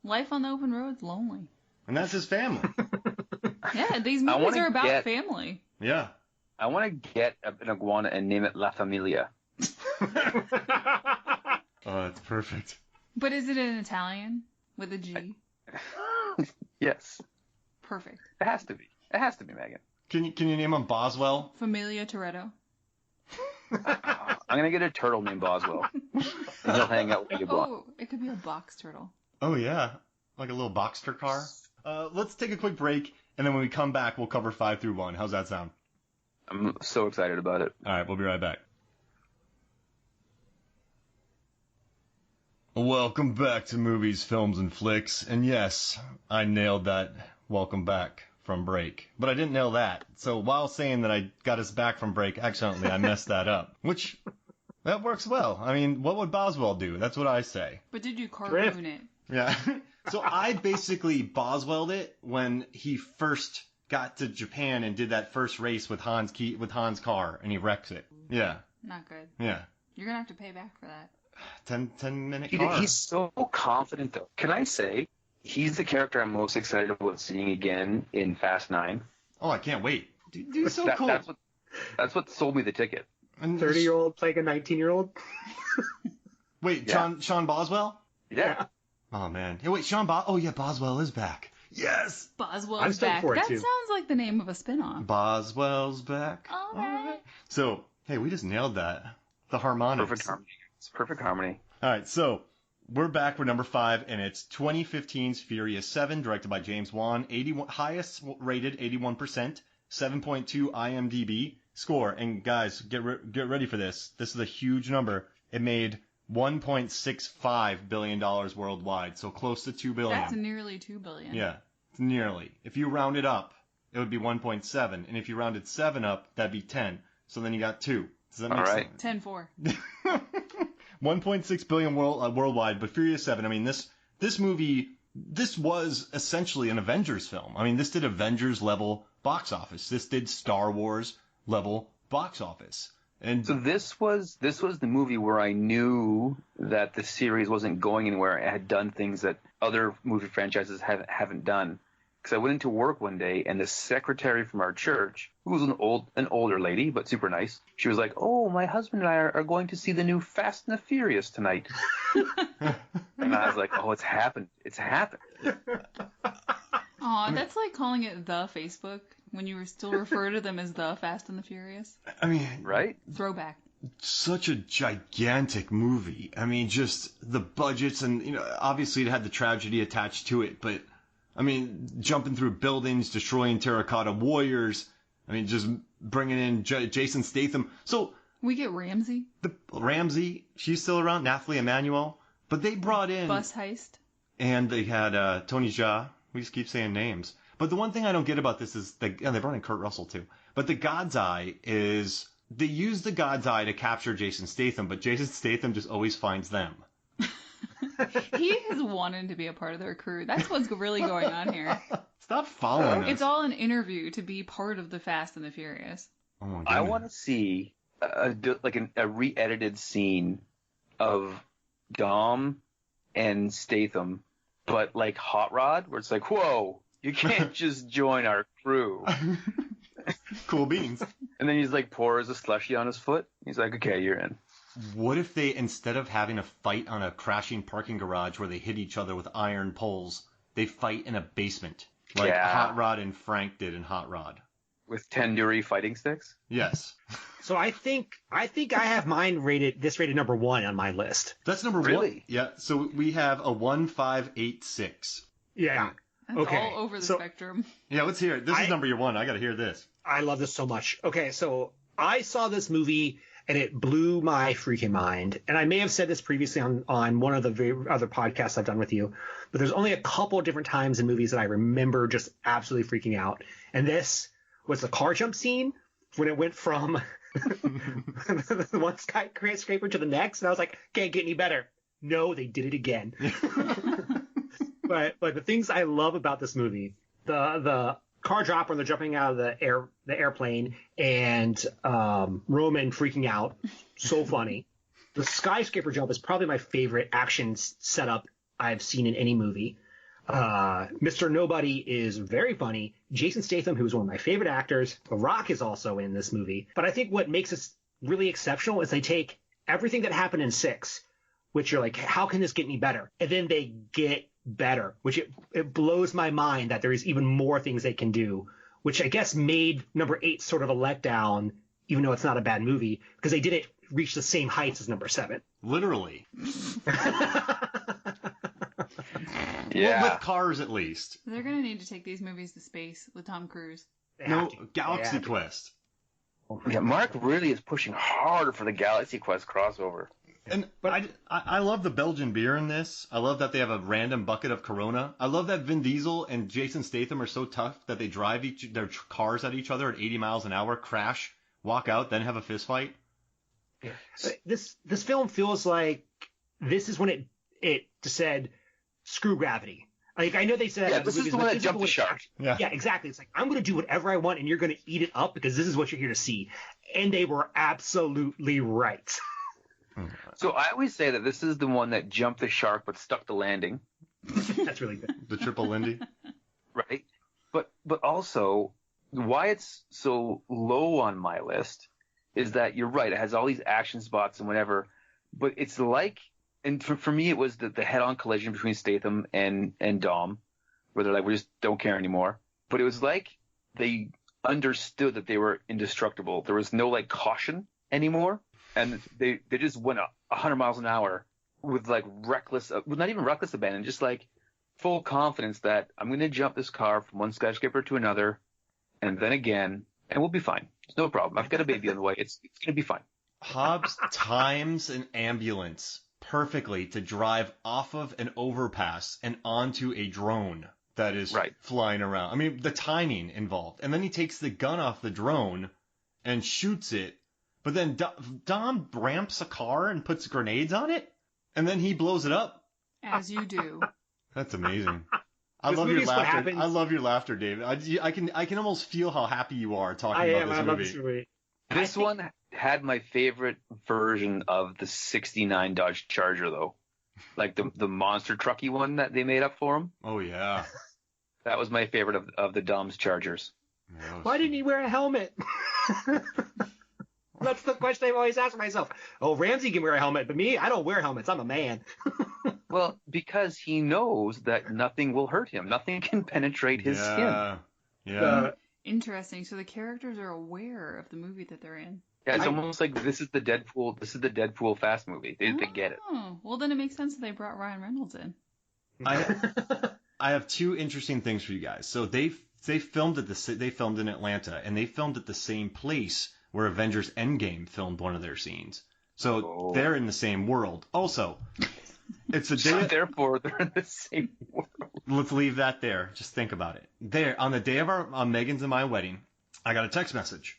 Life on the open road's lonely. And that's his family. Yeah, these movies are about family. Yeah. I want to get an iguana and name it La Familia. Oh, that's perfect. But is it in Italian with a G? Yes. Perfect. It has to be. It has to be, Megan. Can you name him Boswell? Familia Toretto. I'm going to get a turtle named Boswell. And he'll hang out with the iguana. Oh, it could be a box turtle. Oh, yeah. Like a little Boxster car. Let's take a quick break, and then when we come back, we'll cover 5 through 1. How's that sound? I'm so excited about it. All right, we'll be right back. Welcome back to Movies, Films, and Flicks. And yes, I nailed that welcome back from break. But I didn't nail that. So while saying that I got us back from break accidentally, I messed that up. Which, that works well. I mean, what would Boswell do? That's what I say. But did you cartoon it? Yeah. So I basically Boswelled it when he first got to Japan and did that first race with Han's car, and he wrecks it. Yeah. Not good. Yeah. You're going to have to pay back for that. 10-minute car. He's so confident, though. Can I say he's the character I'm most excited about seeing again in Fast 9? Oh, I can't wait. Dude's so cool. That's what sold me the ticket. 30-year-old playing a 19-year-old? Wait, yeah. Sean Boswell? Yeah. Oh, man. Hey, wait, Oh, yeah, Boswell is back. Yes! Boswell's back. That sounds like the name of a spinoff. Boswell's back. All right. So, hey, we just nailed that. The harmonics. Perfect harmony. It's perfect harmony. All right, so we're back with number 5, and it's 2015's Furious 7, directed by James Wan. Highest rated, 81%, 7.2 IMDb score. And guys, get ready for this. This is a huge number. It made $1.65 billion worldwide, so close to $2 billion. That's nearly $2 billion. Yeah, it's nearly. If you round it up, it would be 1.7, and if you rounded 7 up, that'd be 10. So then you got 2. Does that make sense? 10-4. 1.6 billion worldwide, but Furious 7. I mean, this movie, this was essentially an Avengers film. I mean, this did Avengers level box office. This did Star Wars level box office. And so this was the movie where I knew that the series wasn't going anywhere. It had done things that other movie franchises haven't done. Because I went into work one day, and the secretary from our church, who was an older lady but super nice, she was like, "Oh, my husband and I are going to see the new Fast and the Furious tonight." And I was like, "Oh, it's happened! It's happened!" Aw, that's like calling it the Facebook when you were still refer to them as the Fast and the Furious. I mean, right? Throwback. Such a gigantic movie. I mean, just the budgets, and obviously it had the tragedy attached to it, but. I mean, jumping through buildings, destroying terracotta warriors. I mean, just bringing in Jason Statham. So we get Ramsey. Ramsey, she's still around. Nathalie Emmanuel, but they brought in Bus Heist, and they had Tony Jaa. We just keep saying names. But the one thing I don't get about this is they brought in Kurt Russell too. But the God's Eye is they use the God's Eye to capture Jason Statham, but Jason Statham just always finds them. He has wanted to be a part of their crew. That's what's really going on here. Stop following us. It's all an interview to be part of the Fast and the Furious. Oh my I goodness. want to see a re-edited scene of Dom and Statham, but like Hot Rod, where it's like, whoa, you can't just join our crew. Cool beans. And then he's like pours a slushie on his foot. He's like, okay, you're in. What if they, instead of having a fight on a crashing parking garage where they hit each other with iron poles, they fight in a basement, like Hot Rod and Frank did in Hot Rod? With tandoori fighting sticks? Yes. So I think I have mine rated number 1 on my list. That's number Really? 1. Yeah. So we have a 1586. Yeah. That's Okay. all over the spectrum. Yeah, let's hear it. This is number 1. I got to hear this. I love this so much. Okay, so I saw this movie and it blew my freaking mind. And I may have said this previously on one of the other podcasts I've done with you, but there's only a couple different times in movies that I remember just absolutely freaking out. And this was the car jump scene when it went from one skyscraper to the next. And I was like, can't get any better. No, they did it again. But the things I love about this movie, the car drop when they're jumping out of the airplane and Roman freaking out, so funny. The skyscraper jump is probably my favorite action setup I've seen in any movie. Mr. Nobody is very funny. Jason Statham, who is one of my favorite actors, The Rock is also in this movie. But I think what makes this really exceptional is they take everything that happened in 6, which you're like, how can this get any better? And then they get better, which it blows my mind that there is even more things they can do, which I guess made number 8 sort of a letdown, even though it's not a bad movie, because they didn't reach the same heights as number 7. Literally. Yeah. Well, with cars, at least. They're going to need to take these movies to space with Tom Cruise. No, Galaxy Quest. Yeah, Mark really is pushing hard for the Galaxy Quest crossover. But I love the Belgian beer in this. I love that they have a random bucket of Corona. I love that Vin Diesel and Jason Statham are so tough that they drive their cars at each other at 80 miles an hour, crash, walk out, then have a fist fight. Yeah. This film feels like this is when it said, screw gravity. Like, I know they said this is the one that jumped the shark. Yeah, exactly. It's like, I'm going to do whatever I want and you're going to eat it up because this is what you're here to see. And they were absolutely right. So I always say that this is the one that jumped the shark but stuck the landing. That's really good. The triple Lindy. Right. But also, why it's so low on my list is that you're right. It has all these action spots and whatever. But it's like, and for me, it was the head-on collision between Statham and Dom, where they're like, we just don't care anymore. But it was like they understood that they were indestructible. There was no like caution anymore. And they just went 100 miles an hour with like not even reckless abandon, just like full confidence that I'm going to jump this car from one skyscraper to another and then again, and we'll be fine. It's no problem. I've got a baby on the way. It's going to be fine. Hobbs times an ambulance perfectly to drive off of an overpass and onto a drone that is flying around. I mean, the timing involved. And then he takes the gun off the drone and shoots it. But then Dom ramps a car and puts grenades on it, and then he blows it up. As you do. That's amazing. I love your laughter. I love your laughter, David. I can almost feel how happy you are talking about this movie. Love this movie. This one had my favorite version of the '69 Dodge Charger, though, like the monster trucky one that they made up for him. Oh yeah, that was my favorite of the Dom's Chargers. Why didn't he wear a helmet? That's the question I've always asked myself. Oh, Ramsey can wear a helmet, but me, I don't wear helmets. I'm a man. Well, because he knows that nothing will hurt him. Nothing can penetrate his skin. Yeah. Interesting. So the characters are aware of the movie that they're in. Yeah, it's almost like this is the Deadpool Fast movie. They get it. Oh, well then it makes sense that they brought Ryan Reynolds in. I have 2 interesting things for you guys. So they filmed they filmed in Atlanta, and they filmed at the same place where Avengers Endgame filmed one of their scenes. So they're in the same world. Also, it's a day. Therefore, they're in the same world. Let's leave that there. Just think about it. There, on the day of on Megan's and my wedding, I got a text message.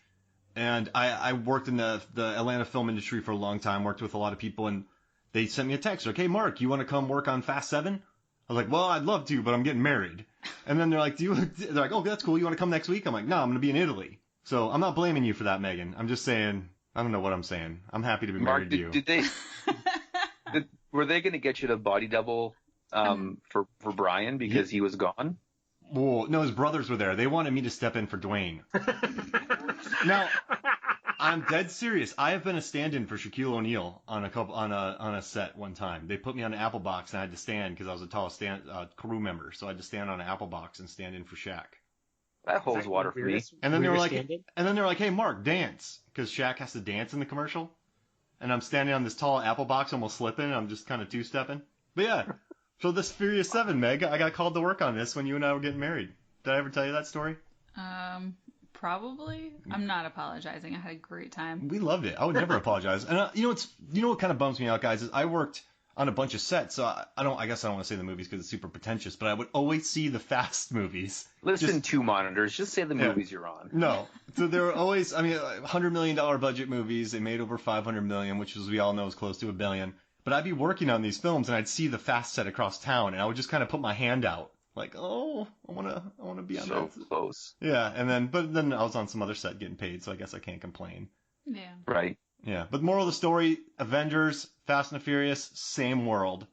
And I worked in the Atlanta film industry for a long time, worked with a lot of people, and they sent me a text. Like, hey, Mark, you want to come work on Fast 7? I was like, well, I'd love to, but I'm getting married. And then they're like, oh, that's cool. You want to come next week? I'm like, no, I'm going to be in Italy. So I'm not blaming you for that, Megan. I'm just saying, I don't know what I'm saying. I'm happy to be married to you. Did they? Were they going to get you to body double for Brian because he was gone? Well, no, his brothers were there. They wanted me to step in for Dwayne. Now, I'm dead serious. I have been a stand-in for Shaquille O'Neal on a set one time. They put me on an Apple box and I had to stand because I was the tallest crew member. So I had to stand on an Apple box and stand in for Shaq. That holds water for me. And then they were like, "Hey, Mark, dance," because Shaq has to dance in the commercial. And I'm standing on this tall Apple box, almost slipping. And I'm just kind of two-stepping. But yeah, so this Furious 7, Meg, I got called to work on this when you and I were getting married. Did I ever tell you that story? Probably. I'm not apologizing. I had a great time. We loved it. I would never apologize. And you know what kind of bums me out, guys, is I worked on a bunch of sets, so I guess I don't want to say the movies because it's super pretentious, but I would always see the Fast movies. Listen, two monitors. Just say the movies you're on. No. So there were always, $100 million budget movies. They made over $500 million, which, as we all know, is close to $1 billion. But I'd be working on these films, and I'd see the Fast set across town, and I would just kind of put my hand out. Like, oh, I want to be on that. So close. Yeah, but then I was on some other set getting paid, so I guess I can't complain. Yeah. Right. Yeah, but moral of the story, Avengers, Fast and the Furious, same world.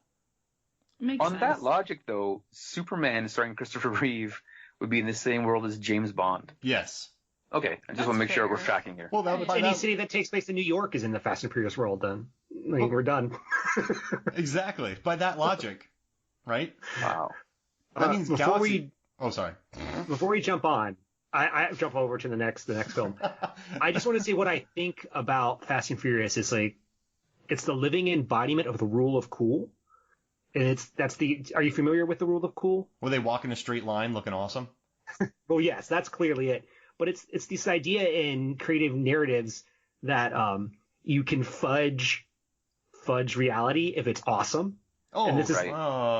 Makes on sense. that logic, though, Superman starring Christopher Reeve would be in the same world as James Bond. Yes. Okay, I just want to make sure we're tracking here. Well, any city that takes place in New York is in the Fast and Furious world, then. We're done. Exactly. By that logic, right? Wow. That means Galaxy... Oh, sorry. Before we jump on, I jump over to the next film. I just want to say what I think about Fast and Furious is it's the living embodiment of the rule of cool. And are you familiar with the rule of cool? Where they walk in a straight line looking awesome? Well, yes, that's clearly it. But it's this idea in creative narratives that you can fudge reality if it's awesome. Oh, and this right.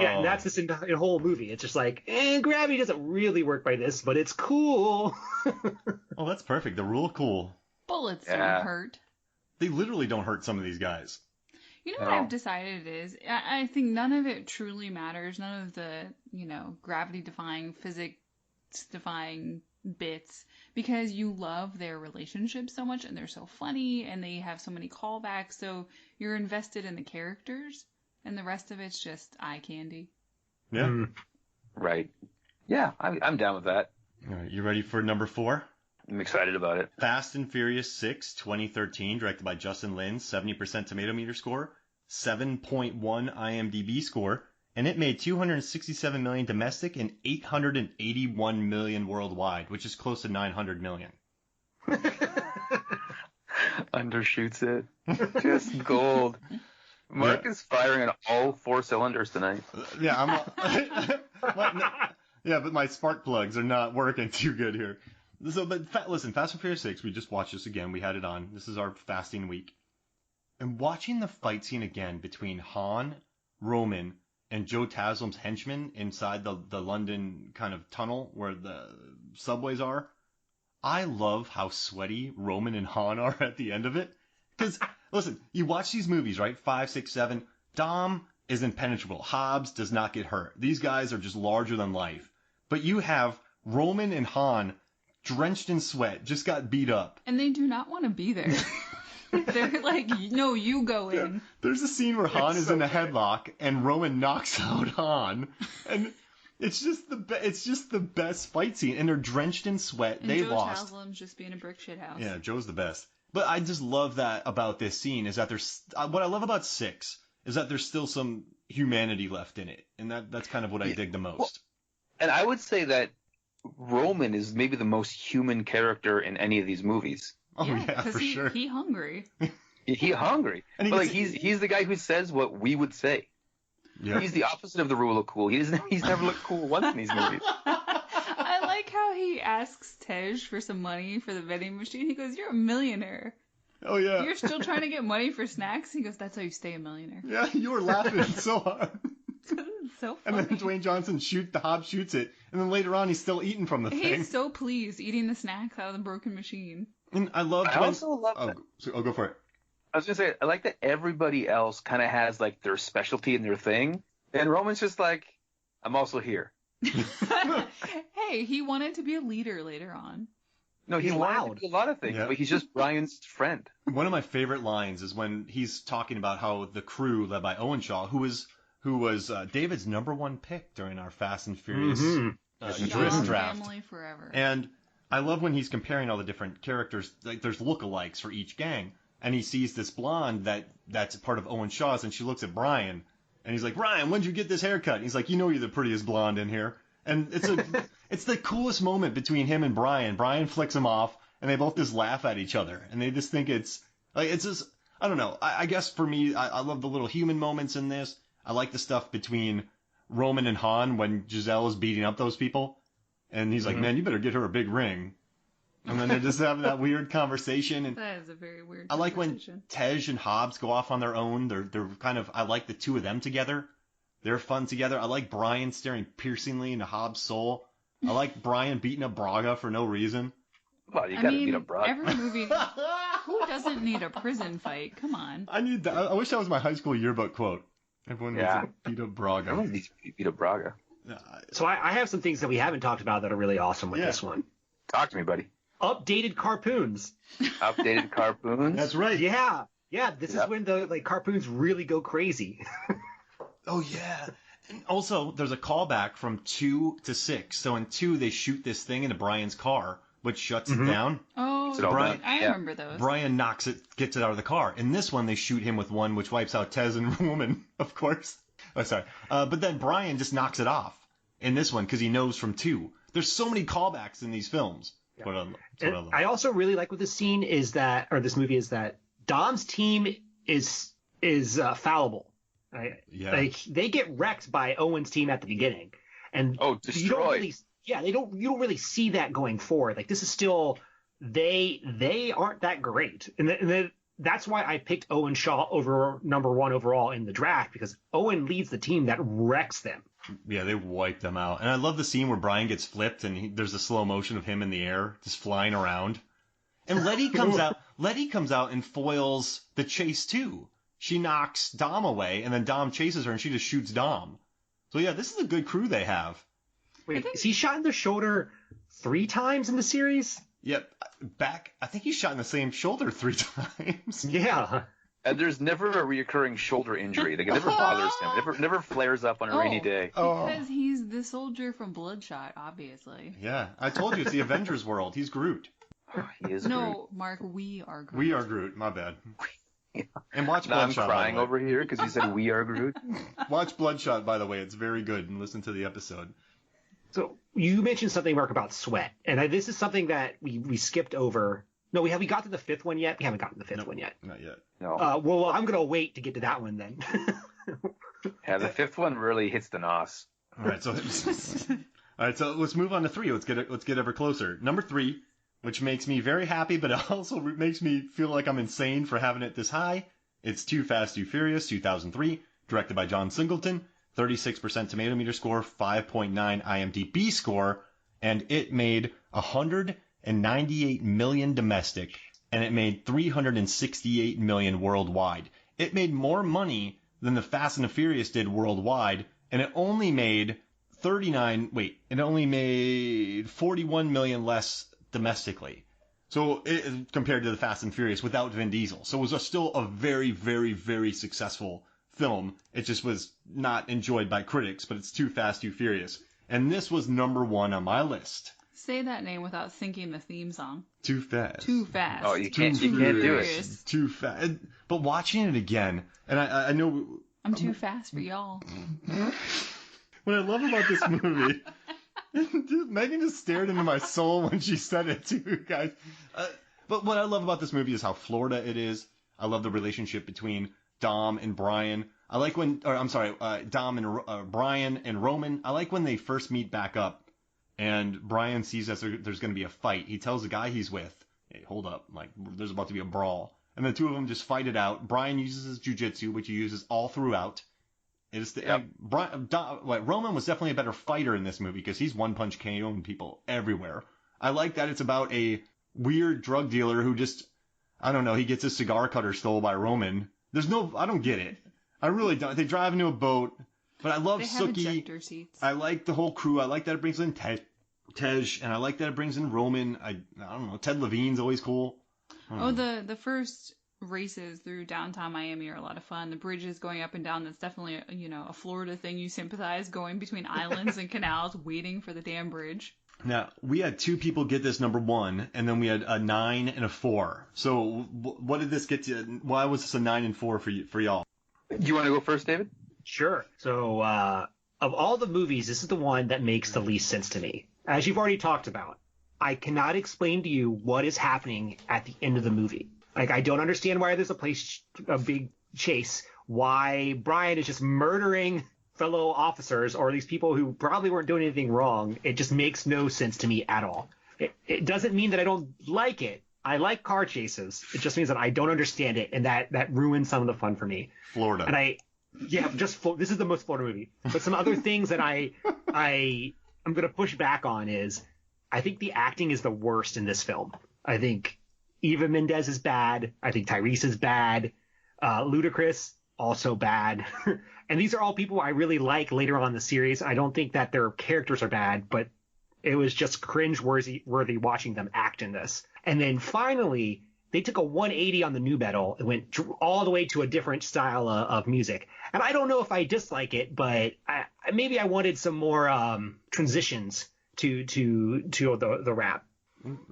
Yeah, and that's this whole movie. It's just like, gravity doesn't really work by this, but it's cool. Oh, that's perfect. The rule of cool. Bullets don't hurt. They literally don't hurt some of these guys. You know what I've decided is, I think none of it truly matters. None of the, gravity-defying, physics-defying bits, because you love their relationship so much, and they're so funny, and they have so many callbacks, so you're invested in the characters. And the rest of it's just eye candy. Yeah. Right. Yeah, I'm down with that. All right, you ready for number 4? I'm excited about it. Fast and Furious 6, 2013, directed by Justin Lin, 70% tomato meter score, 7.1 IMDb score, and it made $267 million domestic and $881 million worldwide, which is close to $900 million. Undershoots it. Just gold. Mark is firing on all 4 cylinders tonight. Yeah, but my spark plugs are not working too good here. So, listen, Fast and Furious 6, we just watched this again. We had it on. This is our fasting week. And watching the fight scene again between Han, Roman, and Joe Taslim's henchmen inside the London kind of tunnel where the subways are, I love how sweaty Roman and Han are at the end of it. Because, listen, you watch these movies, right? 5, 6, 7. Dom is impenetrable. Hobbs does not get hurt. These guys are just larger than life. But you have Roman and Han drenched in sweat, just got beat up. And they do not want to be there. They're like, no, you go in. Yeah. There's a scene where Han is in a headlock and Roman knocks out Han. And it's just the best fight scene. And they're drenched in sweat. And they Joe lost. Taslim's just being a brick shit house. Yeah, Joe's the best. But I just love that about this scene is that there's what I love about 6 is that there's still some humanity left in it, and that's kind of what I dig the most. Well, and I would say that Roman is maybe the most human character in any of these movies. Oh yeah, for sure. He's hungry. He's hungry, but he's the guy who says what we would say. Yeah. He's the opposite of the rule of cool. He's never looked cool once in these movies. I like how he asks Tej for some money for the vending machine. He goes, "You're a millionaire." Oh yeah. You're still trying to get money for snacks? He goes, "That's how you stay a millionaire." Yeah, you were laughing so hard. It's so funny. And then Dwayne Johnson Hobbs shoots it, and then later on he's still eating from the thing. He's so pleased eating the snacks out of the broken machine. And I also love that. Oh, go for it. I was gonna say, I like that everybody else kind of has like their specialty and their thing, and Roman's just like, I'm also here. Hey, he wanted to be a leader later on. No, He's he's loud. loud. A lot of things, Yeah. but he's just Brian's friend. One of my favorite lines is when he's talking about how the crew, led by Owen Shaw, who was David's #1 pick during our Fast and Furious Shaw drift draft. family forever. And I love when he's comparing all the different characters. Like there's lookalikes for each gang, and he sees this blonde that's part of Owen Shaw's, and she looks at Brian, and he's like, "Brian, when'd you get this haircut?" And he's like, "You know, you're the prettiest blonde in here." And it's the coolest moment between him and Brian. Brian flicks him off, and they both just laugh at each other, and they just think it's just, I don't know. I guess for me, I love the little human moments in this. I like the stuff between Roman and Han when Giselle is beating up those people, and he's like, "Man, you better get her a big ring." And then they just have that weird conversation. And that is a very weird I like when conversation. Tej and Hobbs go off on their own. They're kind of, I like the two of them together. They're fun together. I like Brian staring piercingly into Hobbs' soul. I like Brian beating up Braga for no reason. Well, you gotta beat a broad. Every movie, who doesn't need a prison fight? Come on. I need that. I wish that was my high school yearbook quote. Everyone needs to beat up Braga. Everyone needs to beat a Braga. So I have some things that we haven't talked about that are really awesome with this one. Talk to me, buddy. Updated carpoons. Updated carpoons. That's right. Yeah. This is when the carpoons really go crazy. Oh, yeah. And also, there's a callback from 2 to 6. So in 2, they shoot this thing into Brian's car, which shuts it down. Oh, So right. Brian- I remember those. Brian gets it out of the car. In this one, they shoot him with one, which wipes out Tez and Woman, of course. Oh, sorry. But then Brian just knocks it off in this one because he knows from 2. There's so many callbacks in these films. That's what I love. I also really like with this scene is that, or this movie is that Dom's team is fallible. Right? Yeah. Like they get wrecked by Owen's team at the beginning, and destroyed. you don't really, you don't really see that going forward. Like this is still they aren't that great, and that's why I picked Owen Shaw over #1 overall in the draft, because Owen leads the team that wrecks them. Yeah, they wipe them out. And I love the scene where Brian gets flipped and there's a slow motion of him in the air, just flying around. And Letty comes out. Letty comes out and foils the chase too. She knocks Dom away, and then Dom chases her, and she just shoots Dom. So yeah, this is a good crew they have. Wait, is he shot in the shoulder 3 times in the series? Yep, I think he's shot in the same shoulder 3 times. Yeah. And there's never a reoccurring shoulder injury. Like, it never bothers him. It never flares up on a rainy day. Because he's the soldier from Bloodshot, obviously. Yeah, I told you, it's the Avengers world. He's Groot. He is No, Groot. Mark, we are Groot. We are Groot, my bad. And watch Now I'm Bloodshot, by crying the way. over here because you said we are Groot. Watch Bloodshot, by the way. It's very good, and listen to the episode. So you mentioned something, Mark, about sweat, and this is something that we skipped over. No, we got to the 5th one yet? We haven't gotten to the 5th one yet. Not yet. No. Well, I'm gonna wait to get to that one then. Yeah, the 5th one really hits the nos. All right, so let's move on to 3. Let's get ever closer. Number 3, which makes me very happy, but it also makes me feel like I'm insane for having it this high. It's Too Fast, Too Furious, 2003, directed by John Singleton, 36% tomato meter score, 5.9 IMDb score, and it made 198 million domestic, and it made 368 million worldwide. It made more money than the Fast and the Furious did worldwide, and it only made 41 million less domestically. So compared to the Fast and Furious without Vin Diesel. So it was still a very, very, very successful film. It just was not enjoyed by critics, but it's Too Fast, Too Furious. And this was #1 on my list. Say that name without thinking the theme song. Too Fast. Too fast. Oh, you can't do it. Too fast. But watching it again, and I know... I'm too fast for y'all. What I love about this movie... Dude, Megan just stared into my soul when she said it too, guys. But what I love about this movie is how Florida it is. I love the relationship between Dom and Brian. I like when... Dom and Brian and Roman. I like when they first meet back up. And Brian sees that there's going to be a fight. He tells the guy he's with, "Hey, hold up, like there's about to be a brawl." And the two of them just fight it out. Brian uses his jujitsu, which he uses all throughout. Roman was definitely a better fighter in this movie because he's one-punch KOing people everywhere. I like that it's about a weird drug dealer who just, I don't know, he gets his cigar cutter stolen by Roman. I don't get it. I really don't. They drive into a boat. But I love They have Sookie. ejector seats. I like the whole crew. I like that it brings in Tej, and I like that it brings in Roman. I don't know. Ted Levine's always cool. The first races through downtown Miami are a lot of fun. The bridges going up and down, that's definitely a Florida thing. You sympathize, going between islands and canals, waiting for the damn bridge. Now, we had 2 people get this number 1, and then we had a 9 and a 4. So what did this get to? Why was this a 9 and 4 for y'all? Do you want to go first, David? Sure. So of all the movies, this is the one that makes the least sense to me. As you've already talked about, I cannot explain to you what is happening at the end of the movie. Like, I don't understand why there's a big chase, why Brian is just murdering fellow officers or these people who probably weren't doing anything wrong. It just makes no sense to me at all. It doesn't mean that I don't like it. I like car chases. It just means that I don't understand it, and that ruins some of the fun for me. Florida. And this is the most Florida movie. But some other things that I'm going to push back on is I think the acting is the worst in this film. I think Eva Mendes is bad. I think Tyrese is bad. Ludacris, also bad. And these are all people I really like later on in the series. I don't think that their characters are bad, but it was just cringe-worthy watching them act in this. And then finally, they took a 180 on the nu metal and went all the way to a different style of music. And I don't know if I dislike it, but maybe I wanted some more transitions to the rap.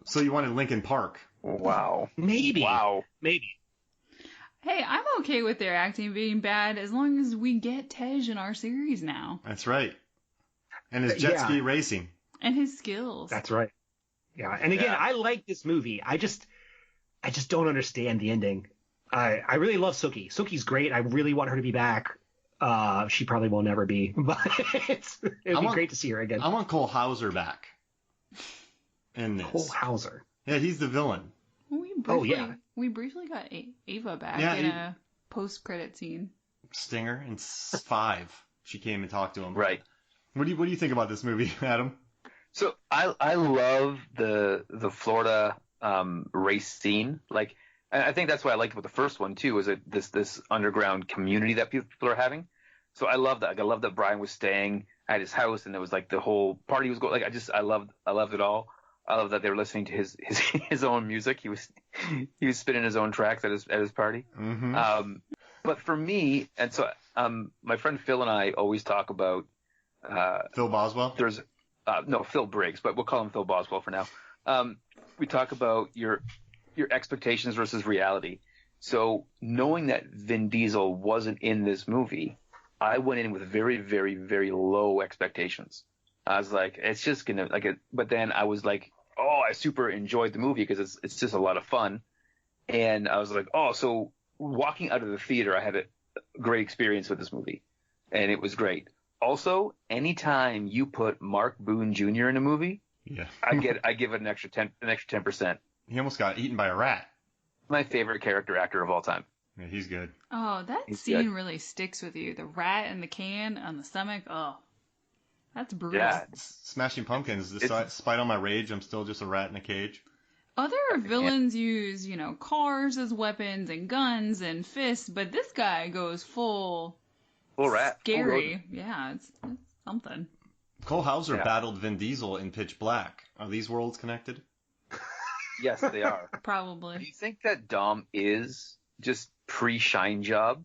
So you wanted Linkin Park? Wow. Maybe. Hey, I'm okay with their acting being bad as long as we get Tej in our series now. That's right. And his jet ski racing. And his skills. That's right. Yeah. And again, I like this movie. I just don't understand the ending. I really love Sookie. Sookie's great. I really want her to be back. She probably will never be, but it would be great to see her again. I want Cole Hauser back in this. Cole Hauser. Yeah, he's the villain. We briefly got Ava back in a post-credit scene. Stinger in 5. She came and talked to him. Right. What do you think about this movie, Adam? So I love the Florida race scene. Like, I think that's what I liked with the first one too, is this underground community that people are having. So I love that. Like, I love that Brian was staying at his house and it was like the whole party was going. Like, I loved it all. I love that they were listening to his own music. He was spinning his own tracks at his party. Mm-hmm. But for me, and so my friend Phil and I always talk about Phil Boswell. There's no, Phil Briggs, but we'll call him Phil Boswell for now. We talk about your expectations versus reality. So knowing that Vin Diesel wasn't in this movie, I went in with very, very, very low expectations. I was like, it's just gonna but then I was like, oh, I super enjoyed the movie because it's just a lot of fun. And I was like, oh, so walking out of the theater, I had a great experience with this movie, and it was great. Also, anytime you put Mark Boone Jr. in a movie, I give it an extra 10%. He almost got eaten by a rat. My favorite character actor of all time. Yeah, he's good. Oh, that scene really sticks with you. The rat in the can on the stomach. Oh, that's brutal. Yeah. Smashing Pumpkins. Despite all my rage, I'm still just a rat in a cage. Other villains use, cars as weapons and guns and fists, but this guy goes full rat. Scary. Yeah, it's something. Cole Hauser battled Vin Diesel in Pitch Black. Are these worlds connected? Yes, they are. Probably. Do you think that Dom is just pre-Shine Job?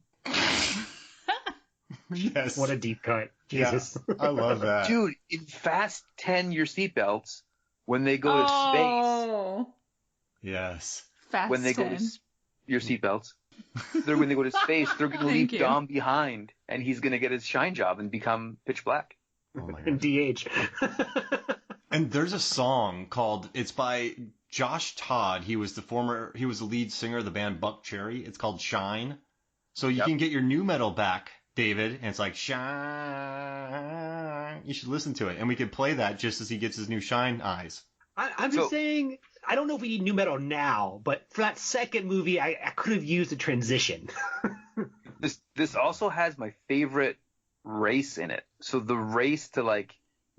Yes. What a deep cut. Jesus. Yeah, I love that. Dude, in Fast 10, your seatbelts, when they go to space. Yes. Fast when they 10. go to your seatbelts. When they go to space, they're going to leave Dom behind, and he's going to get his Shine Job and become Pitch Black. Oh my God. And DH. And there's a song called, it's by Josh Todd. He was the lead singer of the band Buck Cherry. It's called Shine. So you can get your nu metal back, David, and it's like Shine. You should listen to it. And we could play that just as he gets his new Shine eyes. I'm just saying, I don't know if we need nu metal now, but for that second movie, I could have used a transition. This also has my favorite race in it. So the race to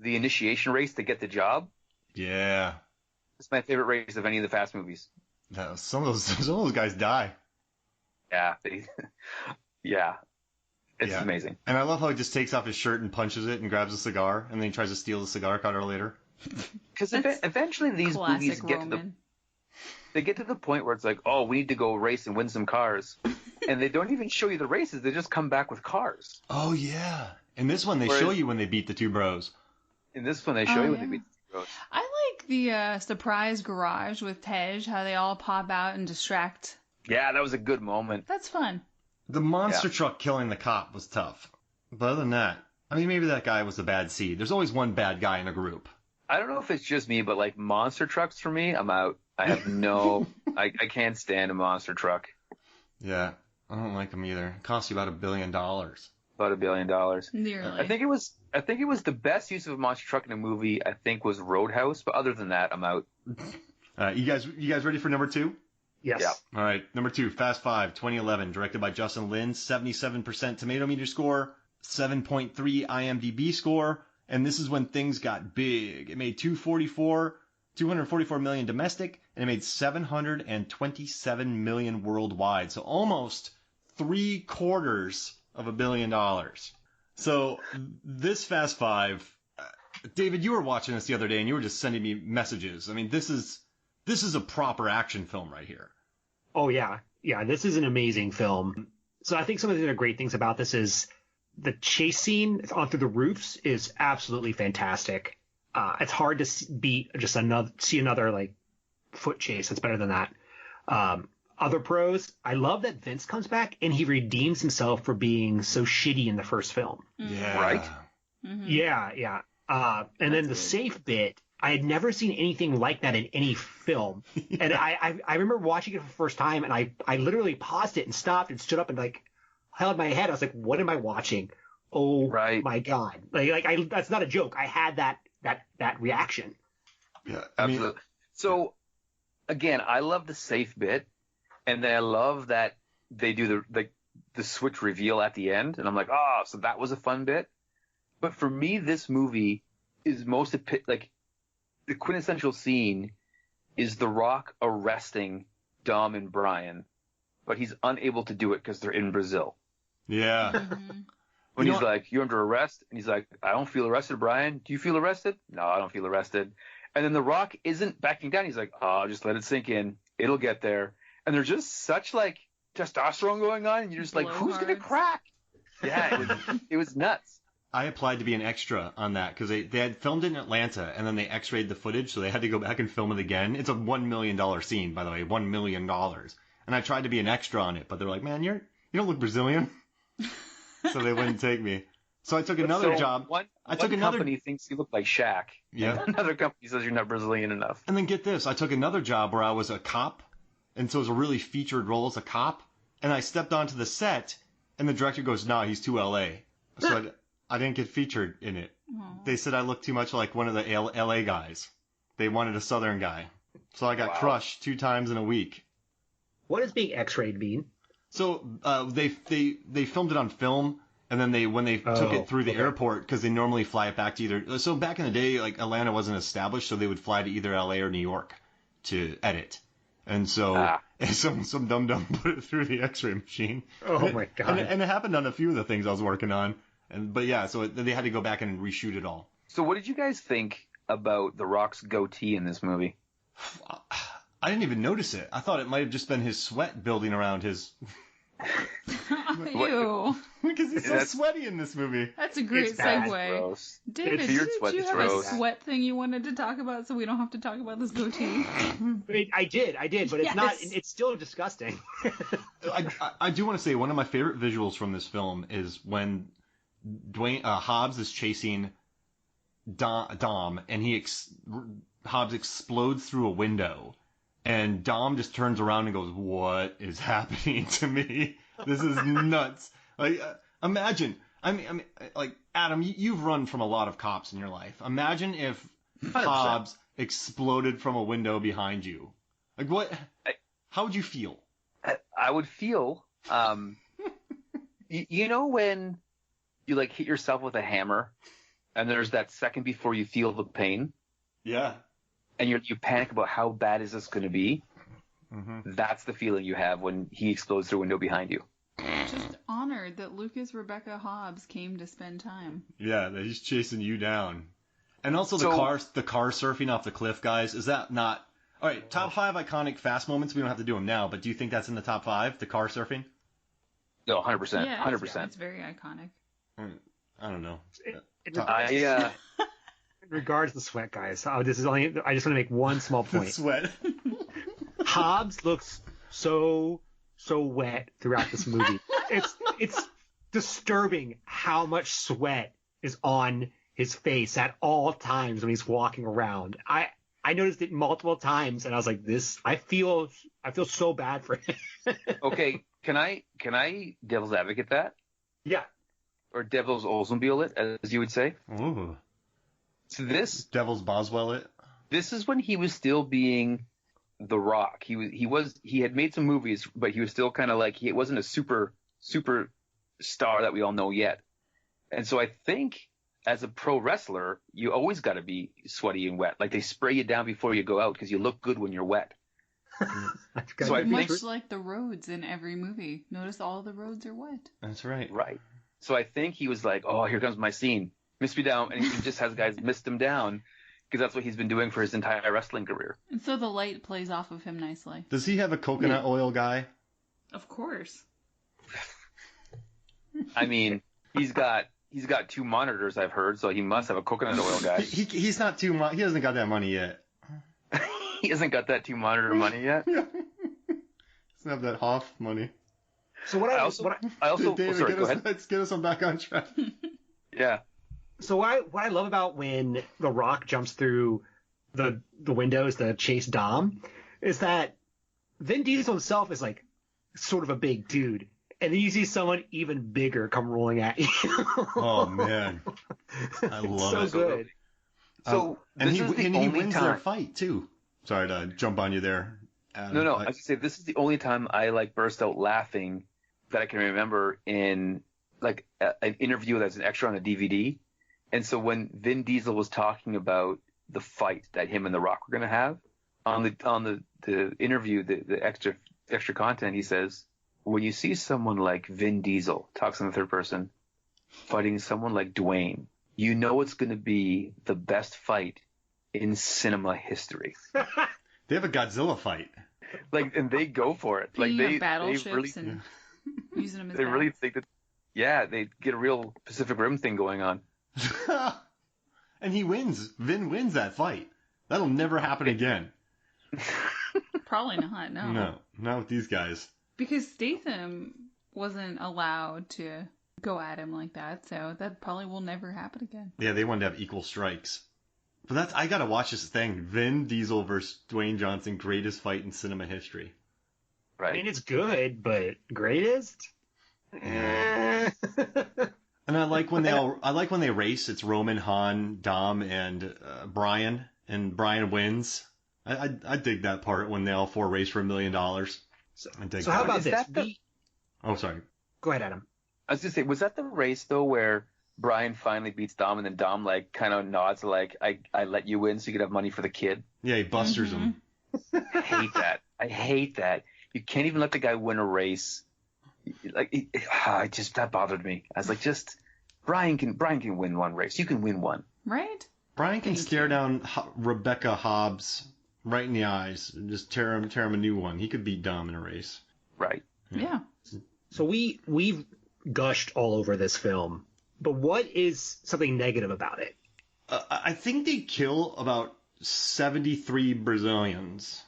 the initiation race to get the job. Yeah. It's my favorite race of any of the Fast movies. No, some of those guys die. Yeah. It's amazing. And I love how he just takes off his shirt and punches it and grabs a cigar, and then he tries to steal the cigar cutter later. because eventually these movies get to the point where it's like, oh, we need to go race and win some cars, and they don't even show you the races. They just come back with cars. Oh yeah. In this one, they show you when they beat the two bros. In this one, they show you when they beat the two bros. I like the surprise garage with Tej, how they all pop out and distract. Yeah, that was a good moment. That's fun. The monster truck killing the cop was tough. But other than that, I mean, maybe that guy was a bad seed. There's always one bad guy in a group. I don't know if it's just me, but like monster trucks for me, I'm out. I have no, I can't stand a monster truck. Yeah, I don't like them either. It costs you about $1 billion. About $1 billion. Nearly. I think it was the best use of a monster truck in a movie. I think was Roadhouse, but other than that, I'm out. You guys ready for number 2? Yes. Yeah. All right, number 2, Fast 5, 2011, directed by Justin Lin, 77% tomato meter score, 7.3 IMDb score, and this is when things got big. It made 244 million domestic, and it made 727 million worldwide. So almost $750 million. So this Fast 5, David, you were watching this the other day, and you were just sending me messages. I mean, this is a proper action film right here. Oh yeah, this is an amazing film. So I think some of the great things about this is the chase scene on through the roofs is absolutely fantastic. It's hard to see another like foot chase that's better than that. Other pros, I love that Vince comes back and he redeems himself for being so shitty in the first film. Yeah. Right? Mm-hmm. Yeah. And then the safe bit, I had never seen anything like that in any film. And I remember watching it for the first time, and I literally paused it and stopped and stood up and like held my head. I was like, what am I watching? Oh my God. Like that's not a joke. I had that reaction. Yeah. Absolutely. So again, I love the safe bit, and then I love that they do the switch reveal at the end, and I'm like, oh, so that was a fun bit. But for me, this movie is like the quintessential scene is The Rock arresting Dom and Brian, but he's unable to do it because they're in Brazil. Yeah. Mm-hmm. When he's like, you're under arrest, and he's like, I don't feel arrested, Brian. Do you feel arrested? No, I don't feel arrested. And then The Rock isn't backing down. He's like, oh, just let it sink in. It'll get there. And there's just such like testosterone going on, and you're just like, who's gonna crack? Yeah, it was nuts. I applied to be an extra on that because they had filmed it in Atlanta and then they x-rayed the footage, so they had to go back and film it again. It's a $1 million scene, by the way, $1 million. And I tried to be an extra on it, but they're like, man, you don't look Brazilian. So they wouldn't take me. So I took another job. One company thinks you look like Shaq. Yeah. And another company says you're not Brazilian enough. And then get this, I took another job where I was a cop, and so it was a really featured role as a cop. And I stepped onto the set, and the director goes, nah, he's too LA. So I didn't get featured in it. Aww. They said I looked too much like one of the LA guys. They wanted a Southern guy. So I got crushed 2 times in a week. What does being X-rayed mean? So they filmed it on film, and then when they took it through the airport, because they normally fly it back to either. So back in the day, like Atlanta wasn't established, so they would fly to either LA or New York to edit. And so some dum-dum put it through the X-ray machine. Oh my God. And it happened on a few of the things I was working on. So they had to go back and reshoot it all. So what did you guys think about The Rock's goatee in this movie? I didn't even notice it. I thought it might have just been his sweat building around his... Ew. Because he's so sweaty in this movie. That's a great segue. David, did you have a sweat thing you wanted to talk about so we don't have to talk about this goatee? I did, but it's not. It's still disgusting. I do want to say one of my favorite visuals from this film is when Hobbs is chasing Dom, and Hobbs explodes through a window, and Dom just turns around and goes, "What is happening to me? This is nuts!" Like, imagine. I mean, like Adam, you've run from a lot of cops in your life. Imagine if 100%. Hobbs exploded from a window behind you. Like, what? How would you feel? I would feel, you know, when you like hit yourself with a hammer, and there's that second before you feel the pain. Yeah. And you panic about how bad is this going to be. Mm-hmm. That's the feeling you have when he explodes through a window behind you. Just honored that Lucas Rebecca Hobbs came to spend time. Yeah, that he's chasing you down. And also the car surfing off the cliff, guys. Is that not... All right, top 5 iconic fast moments. We don't have to do them now, but do you think that's in the top 5, the car surfing? No, 100%. Yeah, 100%. It's very iconic. I don't know. In regards to the sweat, guys, I just want to make one small point. Sweat. Hobbs looks so wet throughout this movie. It's disturbing how much sweat is on his face at all times when he's walking around. I noticed it multiple times, and I was like, I feel so bad for him. Okay, can I devil's advocate that? Yeah. Or devil's Oldsmobile it, as you would say? Ooh. So Devil's Boswell it? This is when he was still being The Rock. He had made some movies, but he was still kind of like, he wasn't a super star that we all know yet. And so I think as a pro wrestler, you always got to be sweaty and wet. Like they spray you down before you go out because you look good when you're wet. So much like the roads in every movie. Notice all the roads are wet. That's right. Right. So I think he was like, oh, here comes my scene. Mist me down. And he just has guys mist him down because that's what he's been doing for his entire wrestling career. And so the light plays off of him nicely. Does he have a coconut oil guy? Of course. I mean, he's got 2 monitors, I've heard, so he must have a coconut oil guy. He's not he hasn't got that money yet. He hasn't got that 2 monitor money yet. Doesn't have that Hoff money. So what I also David, sorry, go ahead. Let's get us back on track. Yeah. So what I love about when The Rock jumps through the windows to chase Dom is that Vin Diesel himself is like sort of a big dude. And then you see someone even bigger come rolling at you. Oh man, I love it. So good. So and he wins their fight too. Sorry to jump on you there, Adam. No. I was gonna say this is the only time I burst out laughing that I can remember in an interview that's an extra on a DVD. And so when Vin Diesel was talking about the fight that him and The Rock were gonna have on the interview, the extra content, he says, when you see someone like Vin Diesel, talks in the third person, fighting someone like Dwayne, you know it's going to be the best fight in cinema history. They have a Godzilla fight. And they go for it. They battleships really, and using them as they really think that, they get a real Pacific Rim thing going on. And he wins. Vin wins that fight. That'll never happen again. Probably not, no. No, not with these guys. Because Statham wasn't allowed to go at him like that, so that probably will never happen again. Yeah, they wanted to have equal strikes. But I gotta watch this thing. Vin Diesel versus Dwayne Johnson, greatest fight in cinema history. Right. I mean, it's good, but greatest? And I like when they race. It's Roman, Han, Dom, and Brian, and Brian wins. I dig that part when they all 4 race for $1 million. So how about this? Oh, sorry. Go ahead, Adam. I was gonna say, was that the race though where Brian finally beats Dom and then Dom kind of nods like, I let you win so you could have money for the kid? Yeah, he busters him. I hate that. I hate that. You can't even let the guy win a race. That bothered me. I was like, just Brian can win one race. You can win one. Right? Brian can stare down Rebecca Hobbs right in the eyes and just tear him a new one. He could beat Dom in a race. Right. Yeah. So we've gushed all over this film, but what is something negative about it? I think they kill about 73 Brazilians.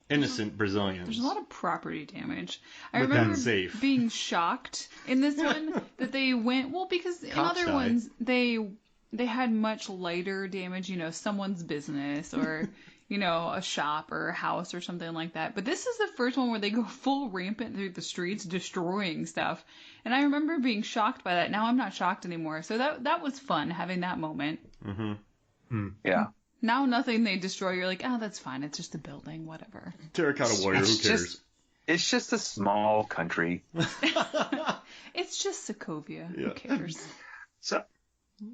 Innocent Brazilians. There's a lot of property damage. I remember being shocked in this one that they went, because in other ones they had much lighter damage, someone's business or a shop or a house or something like that. But this is the first one where they go full rampant through the streets, destroying stuff. And I remember being shocked by that. Now I'm not shocked anymore. So that was fun, having that moment. Mm-hmm. Yeah. Now nothing they destroy, you're like, oh, that's fine. It's just a building, whatever. Terracotta Warrior, who cares? It's just a small country. It's just Sokovia. Yeah. Who cares? So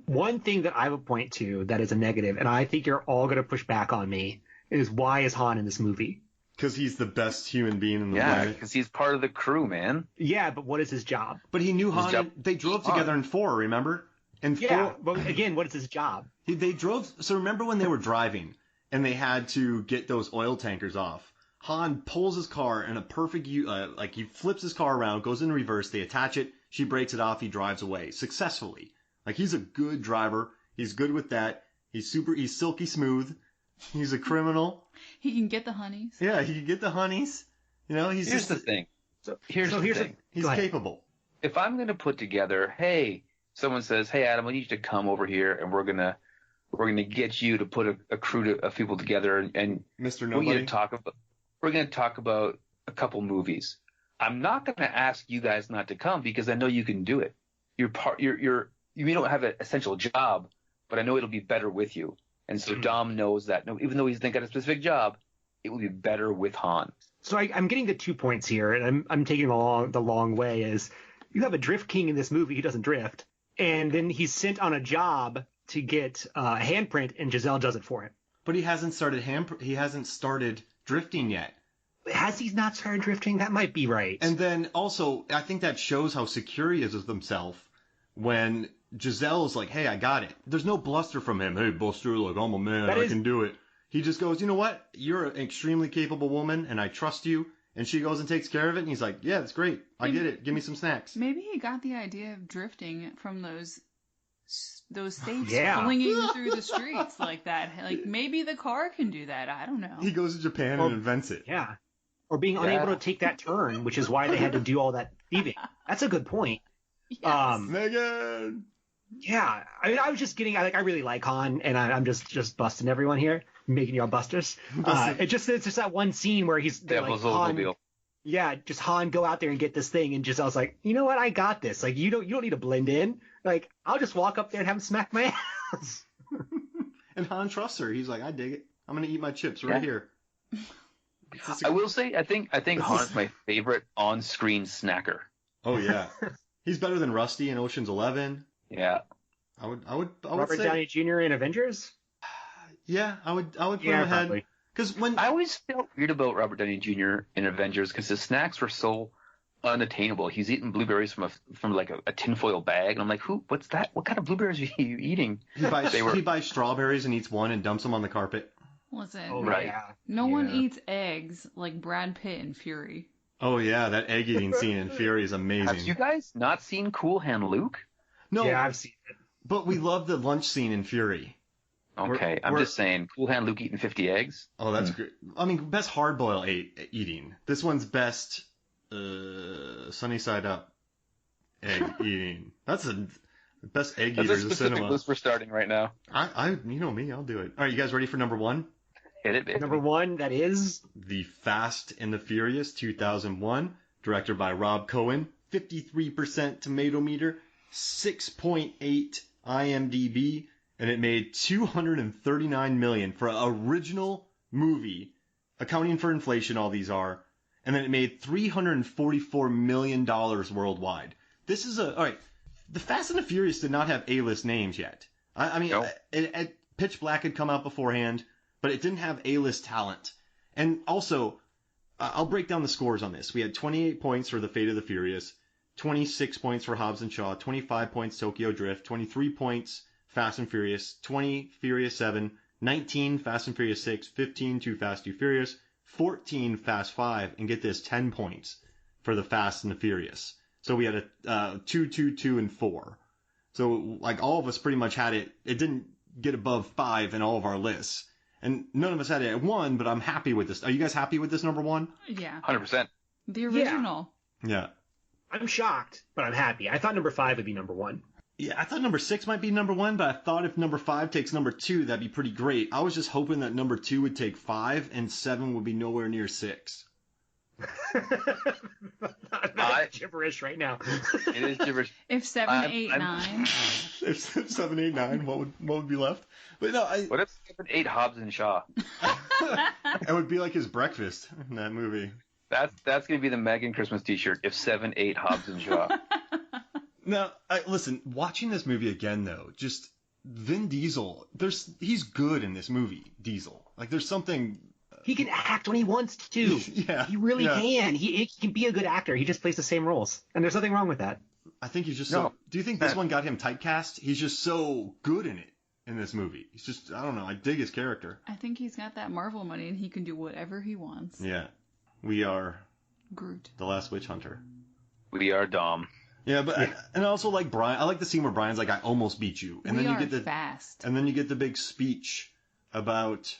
one thing that I would point to that is a negative, and I think you're all going to push back on me, is why is Han in this movie? Because he's the best human being in the planet. Yeah, because he's part of the crew, man. Yeah, but what is his job? But he knew Han. They drove together in 4, remember? And Yeah, but again, what is his job? they drove. So remember when they were driving and they had to get those oil tankers off? Han pulls his car in a perfect, like he flips his car around, goes in reverse, they attach it, she breaks it off, he drives away successfully. Like he's a good driver. He's good with that. He's silky smooth. He's a criminal. He can get the honeys. Yeah, he can get the honeys. You know, Here's the thing. Here's the thing. He's capable. If I'm going to put together, hey, someone says, hey, Adam, I need you to come over here and we're gonna get you to put a crew of people together and Mr. Nobody. We're going to talk about a couple movies. I'm not going to ask you guys not to come because I know you can do it. You may not have an essential job, but I know it'll be better with you. And so Dom knows that. No, even though he's not got a specific job, it will be better with Han. So I'm getting the 2 points here, and I'm taking the long way. Is you have a drift king in this movie who doesn't drift, and then he's sent on a job to get a handprint, and Giselle does it for him. But he hasn't started drifting yet. Has he not started drifting? That might be right. And then also, I think that shows how secure he is of himself when Giselle is like, hey, I got it. There's no bluster from him. Hey, Buster, like, I'm a man. I can do it. He just goes, you know what? You're an extremely capable woman, and I trust you. And she goes and takes care of it, and he's like, yeah, that's great. I get it. Give me some snacks. Maybe he got the idea of drifting from those states Yeah. flinging through the streets like that. Like, maybe the car can do that. I don't know. He goes to Japan and invents it. Yeah. Or being unable to take that turn, which is why they had to do all that thieving. That's a good point. Yes. Megan! Yeah. I mean, I was just getting, I really like Han, and I'm just busting everyone here, making y'all busters. It's just that one scene where he's like, Han, yeah, just Han, go out there and get this thing, and Giselle's like, you know what, I got this. Like, you don't need to blend in. Like, I'll just walk up there and have him smack my ass. And Han trusts her. He's like, I dig it. I'm gonna eat my chips right here. I will say, I think Han's my favorite on-screen snacker. Oh yeah, he's better than Rusty in Ocean's 11. Yeah, I would Robert say Downey Jr. in Avengers. Yeah, I would put him ahead. Because when I always felt weird about Robert Downey Jr. in Avengers because his snacks were so unattainable. He's eating blueberries from like a tinfoil bag, and I'm like, what's that? What kind of blueberries are you eating? He buys strawberries and eats one and dumps them on the carpet. Listen, right? Yeah. No one eats eggs like Brad Pitt in Fury. Oh yeah, that egg eating scene in Fury is amazing. Have you guys not seen Cool Hand Luke? No, Yeah, I've seen it. but we love the lunch scene in Fury. Okay, I'm just saying, Cool Hand Luke eating 50 eggs. Oh, that's great. I mean, best hard boil eating. This one's best sunny side up egg eating. That's the best egg That's eaters a of specific cinema. list we're starting right now. I you know me, I'll do it. All right, you guys ready for number one? Hit it, baby. Number one, that is The Fast and the Furious 2001, directed by Rob Cohen, 53% tomato meter, 6.8 IMDb, and it made $239 million for an original movie, accounting for inflation, all these are, and then it made $344 million worldwide. This is all right, The Fast and the Furious did not have A-list names yet. I mean, No. Pitch Black had come out beforehand, but it didn't have A-list talent. And also, I'll break down the scores on this. We had 28 points for The Fate of the Furious, 26 points for Hobbs and Shaw, 25 points Tokyo Drift, 23 points Fast and Furious, 20 Furious 7, 19 Fast and Furious 6, 15 Too Fast, Too Furious, 14 Fast 5, and get this, 10 points for The Fast and the Furious. So we had a 2, 2, 2, and 4. So like all of us pretty much had it. It didn't get above 5 in all of our lists. And none of us had it at 1, but I'm happy with this. Are you guys happy with this number 1? Yeah. 100%. The original. Yeah. I'm shocked, but I'm happy. I thought number 5 would be number 1. Yeah, I thought number 6 might be number 1, but I thought if number 5 takes number 2, that'd be pretty great. I was just hoping that number 2 would take 5 and 7 would be nowhere near 6. That's gibberish right now. It is gibberish. If 7, 8, 9. If 7, 8, 9, what would be left? But no, What if 7, 8 Hobbs and Shaw? it would be like his breakfast in that movie. That's going to be the Megan Christmas t-shirt. If 7, 8 Hobbs and Shaw. Now, listen, watching this movie again, though, just Vin Diesel, he's good in this movie, Diesel. Like, there's something... He can act when he wants to. Yeah. He really can. He can be a good actor. He just plays the same roles. And there's nothing wrong with that. I think he's just so. Do you think this one got him typecast? He's just so good in it in this movie. He's just, I don't know. I dig his character. I think he's got that Marvel money and he can do whatever he wants. Yeah, we are Groot, the Last Witch Hunter. We are Dom. Yeah, but and I also like Brian. I like the scene where Brian's like, "I almost beat you," and then you get the fast, and then you get the big speech about.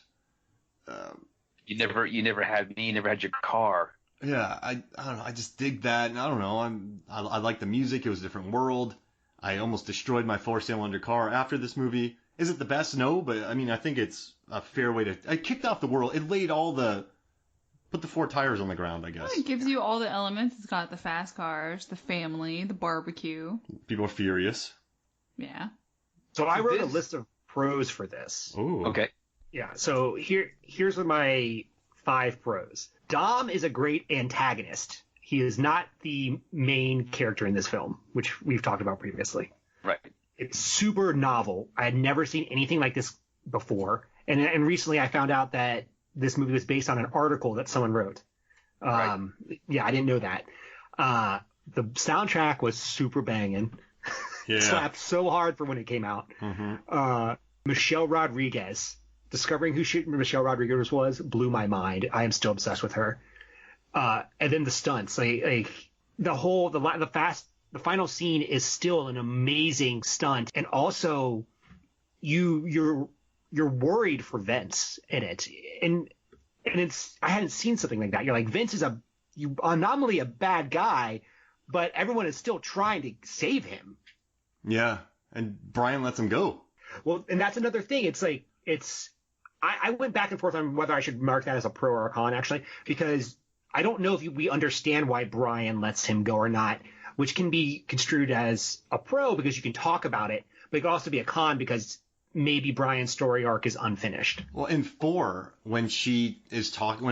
You never had me. You never had your car. Yeah, I don't know. I just dig that, and I don't know. I like the music. It was a different world. I almost destroyed my 4-cylinder car after this movie. Is it the best? No, but I mean, I think it's a fair way to. I kicked off the world. It laid put the 4 tires on the ground, I guess. Well, it gives you all the elements. It's got the fast cars, the family, the barbecue. People are furious. Yeah. So I wrote a list of pros for this. Ooh. Okay. Yeah. So here's my 5 pros. Dom is a great antagonist. He is not the main character in this film, which we've talked about previously. Right. It's super novel. I had never seen anything like this before. And recently I found out that this movie was based on an article that someone wrote. Right. Yeah, I didn't know that. The soundtrack was super banging. Yeah. Slapped so hard for when it came out. Mm-hmm. Michelle Rodriguez. Discovering who Michelle Rodriguez was blew my mind. I am still obsessed with her. And then the stunts, the final scene is still an amazing stunt, and also you're worried for Vince in it, and it's I hadn't seen something like that. You're like, Vince is nominally a bad guy, but everyone is still trying to save him. Yeah, and Brian lets him go. Well, and that's another thing. It's like I went back and forth on whether I should mark that as a pro or a con, actually, because I don't know if we understand why Brian lets him go or not, which can be construed as a pro because you can talk about it, but it could also be a con because maybe Brian's story arc is unfinished. Well, in 4, when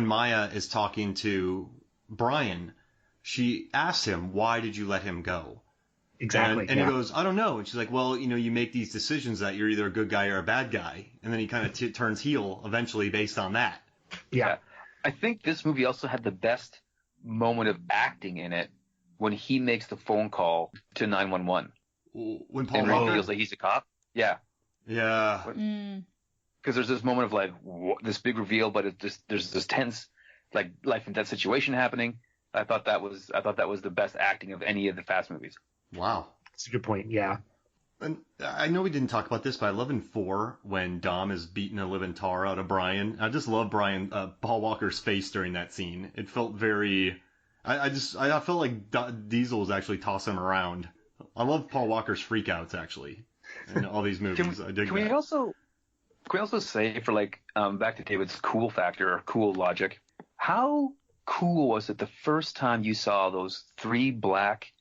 Maya is talking to Brian, she asks him, "Why did you let him go?" Exactly. And he goes, "I don't know." And she's like, "Well, you make these decisions that you're either a good guy or a bad guy." And then he kind of turns heel eventually based on that. Yeah. I think this movie also had the best moment of acting in it when he makes the phone call to 911. When Paul and Walker reveals that he's a cop. Yeah. Yeah. Because there's this moment of like this big reveal, but there's this tense, like life and death situation happening. I thought that was the best acting of any of the Fast movies. Wow. That's a good point. Yeah. And I know we didn't talk about this, but I love in 4 when Dom is beating a living tar out of Brian. I just love Paul Walker's face during that scene. It felt very. I felt like Diesel was actually tossing him around. I love Paul Walker's freakouts actually in all these movies. Can we also say for like back to David's cool factor or cool logic? How cool was it the first time you saw those 3 black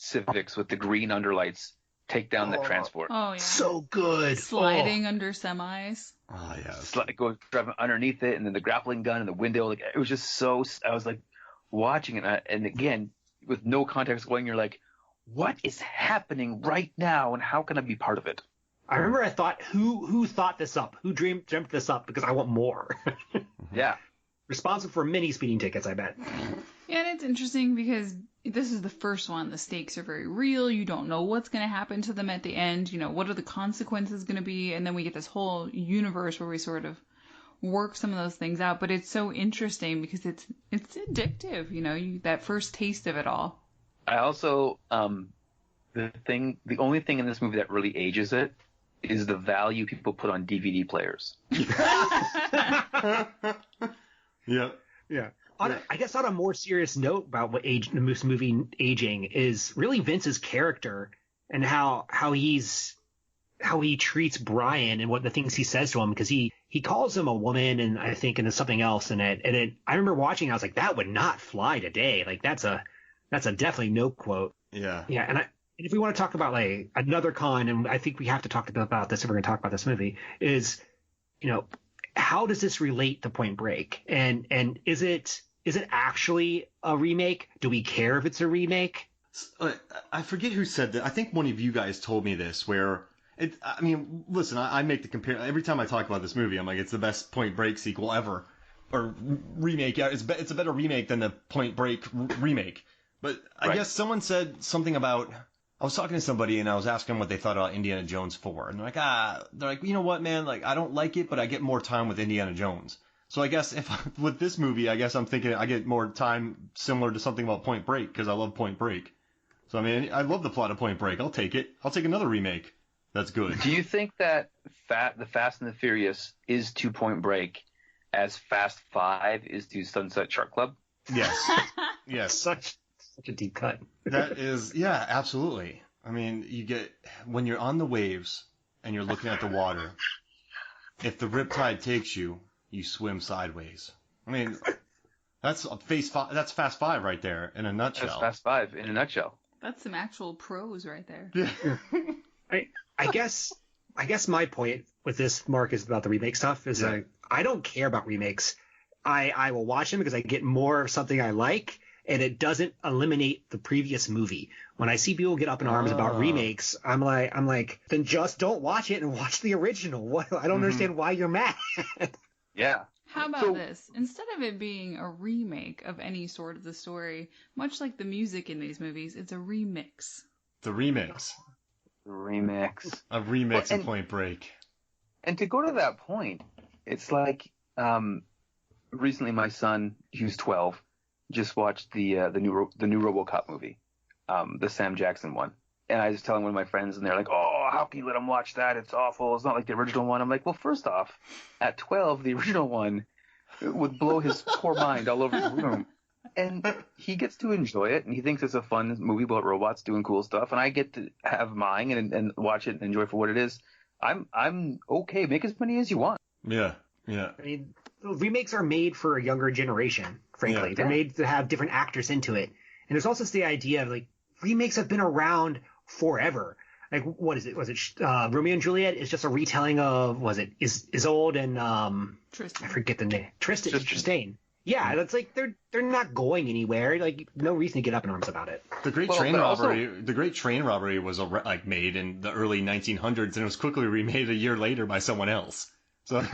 Civics with the green underlights take down the transport? Oh, yeah. So good. Sliding under semis. Oh, yes. Go driving underneath it, and then the grappling gun and the window. Like, it was just so. I was like watching it, and again, with no context going, you're like, what is happening right now, and how can I be part of it? I remember I thought, who thought this up? Who dreamt this up? Because I want more. Yeah. Responsible for many speeding tickets, I bet. Yeah, and it's interesting because this is the first one. The stakes are very real. You don't know what's going to happen to them at the end. What are the consequences going to be? And then we get this whole universe where we sort of work some of those things out. But it's so interesting because it's addictive. That first taste of it all. I also the only thing in this movie that really ages it is the value people put on DVD players. Yeah. Yeah. I guess on a more serious note about what this movie aging is really Vince's character and how he treats Brian and what the things he says to him, because he calls him a woman and I think and something else in it. And I remember watching, I was like, that would not fly today. Like that's a definitely no quote. Yeah. Yeah. And if we want to talk about like another con, and I think we have to talk about this if we're going to talk about this movie, is, how does this relate to Point Break? And is it actually a remake? Do we care if it's a remake? I forget who said that. I think one of you guys told me this, where listen, I make the compare every time I talk about this movie. I'm like, it's the best Point Break sequel ever, or remake. Yeah, it's a better remake than the Point Break remake. But I guess someone said something about I was talking to somebody and I was asking them what they thought about Indiana Jones 4. And they're like, you know what, man? Like, I don't like it, but I get more time with Indiana Jones. So I guess with this movie, I guess I'm thinking I get more time similar to something about Point Break because I love Point Break. So, I mean, I love the plot of Point Break. I'll take it. I'll take another remake. That's good. Do you think that the Fast and the Furious is to Point Break as Fast 5 is to Sunset Shark Club? Yes. Yes. Such a deep cut. That is, yeah, absolutely. I mean, when you're on the waves and you're looking at the water, if the riptide takes you, you swim sideways. I mean, that's Fast 5 right there in a nutshell. That's Fast 5 in a nutshell. That's some actual prose right there. Yeah. I guess my point with this, Mark, is about the remake stuff. Is I don't care about remakes. I will watch them because I get more of something I like, and it doesn't eliminate the previous movie. When I see people get up in arms about remakes, I'm like, then just don't watch it and watch the original. I don't understand why you're mad. Yeah. How about this? Instead of it being a remake of any sort of the story, much like the music in these movies, it's a remix. The remix. Remix. A remix of Point Break. And to go to that point, it's like recently my son, who's 12, just watched the new RoboCop movie, the Sam Jackson one. And I was telling one of my friends, and they're like, "Oh, how can you let him watch that? It's awful. It's not like the original one." I'm like, "Well, first off, at 12, the original one would blow his poor mind all over the room." And he gets to enjoy it, and he thinks it's a fun movie about robots doing cool stuff, and I get to have mine and watch it and enjoy it for what it is. I'm okay. Make as many as you want. Yeah, yeah. I mean, remakes are made for a younger generation, frankly. Yeah. They're made to have different actors into it. And there's also the idea of, like, remakes have been around forever. Like, what is it? Was it Romeo and Juliet is just a retelling of, Isolde and Tristan. I forget the name. Tristan. Yeah, that's like they're not going anywhere. Like, no reason to get up in arms about it. The Great Train Robbery was made in the early 1900s, and it was quickly remade a year later by someone else. So, like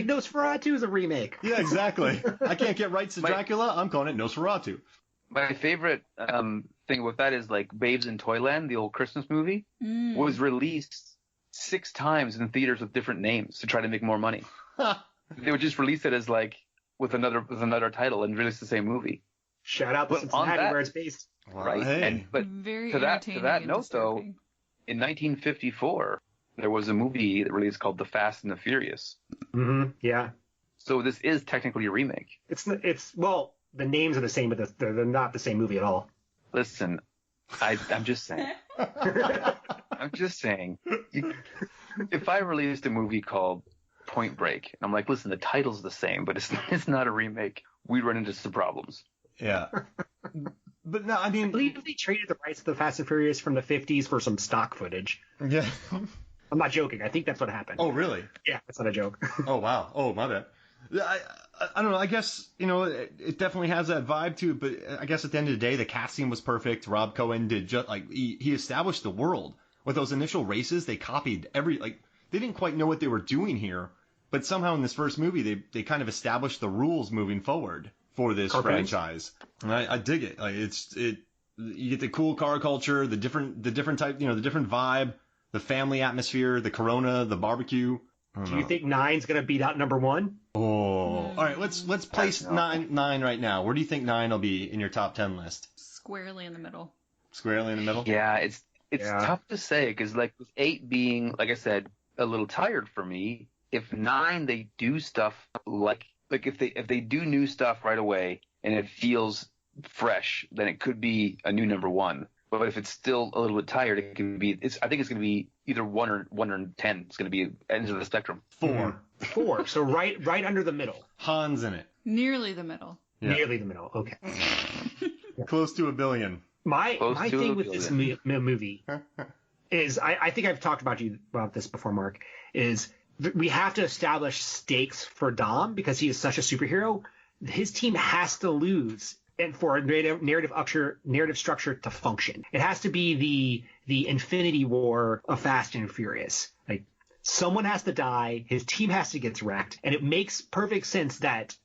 Nosferatu is a remake. Yeah, exactly. I can't get rights to Dracula. I'm calling it Nosferatu. My favorite thing with that is, like, Babes in Toyland, the old Christmas movie, was released 6 times in theaters with different names to try to make more money. They would just release it as, like, with another title and release the same movie. Shout out to Cincinnati, where it's based. Right. Hey. But very to that note, though, in 1954, there was a movie that released called The Fast and the Furious. Mm-hmm. Yeah. So this is technically a remake. Well, the names are the same, but they're not the same movie at all. Listen, I'm just saying. I'm just saying. If I released a movie called Point Break, I'm like, listen, the title's the same, but it's not a remake, we'd run into some problems. Yeah. But no, I mean, I believe they traded the rights to the Fast and Furious from the 50s for some stock footage. Yeah. I'm not joking. I think that's what happened. Oh, really? Yeah, that's not a joke. Oh, wow. Oh, my bad. I don't know. I guess, it definitely has that vibe to it, but I guess at the end of the day, the casting was perfect. Rob Cohen did he established the world. With those initial races, they copied they didn't quite know what they were doing here, but somehow in this first movie, they kind of established the rules moving forward for this franchise. And I dig it. Like, you get the cool car culture, the different type, the different vibe, the family atmosphere, the Corona, the barbecue. Do you think 9's gonna beat out number 1? Oh, all right. Let's place nine right now. Where do you think 9 will be in your top 10 list? Squarely in the middle. Squarely in the middle. Yeah, it's tough to say because, like, with 8 being, like I said, a little tired for me. If 9 they do stuff like if they do new stuff right away and it feels fresh, then it could be a new number 1. But if it's still a little bit tired, it can be. I think it's going to be either 1 or 10. It's going to be ends of the spectrum. 4. So right under the middle. Han's in it. Nearly the middle. Yeah. Nearly the middle. Okay. Close to $1 billion. My thing with this movie is I think I've talked about this before, Mark. Is we have to establish stakes for Dom because he is such a superhero. His team has to lose. And for a narrative structure to function, it has to be the Infinity War of Fast and Furious. Like, someone has to die, his team has to get wrecked, and it makes perfect sense that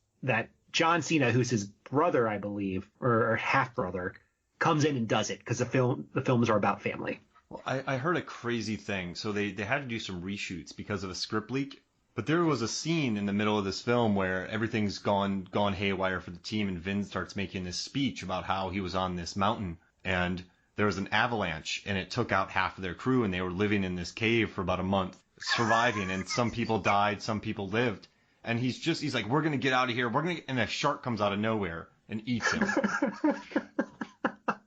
John Cena, who's his brother, I believe, or half brother, comes in and does it because the films are about family. Well, I heard a crazy thing. So they had to do some reshoots because of a script leak. But there was a scene in the middle of this film where everything's gone haywire for the team, and Vin starts making this speech about how he was on this mountain and there was an avalanche and it took out half of their crew, and they were living in this cave for about a month, surviving, and some people died, some people lived. And he's like, we're gonna get out of here. And a shark comes out of nowhere and eats him.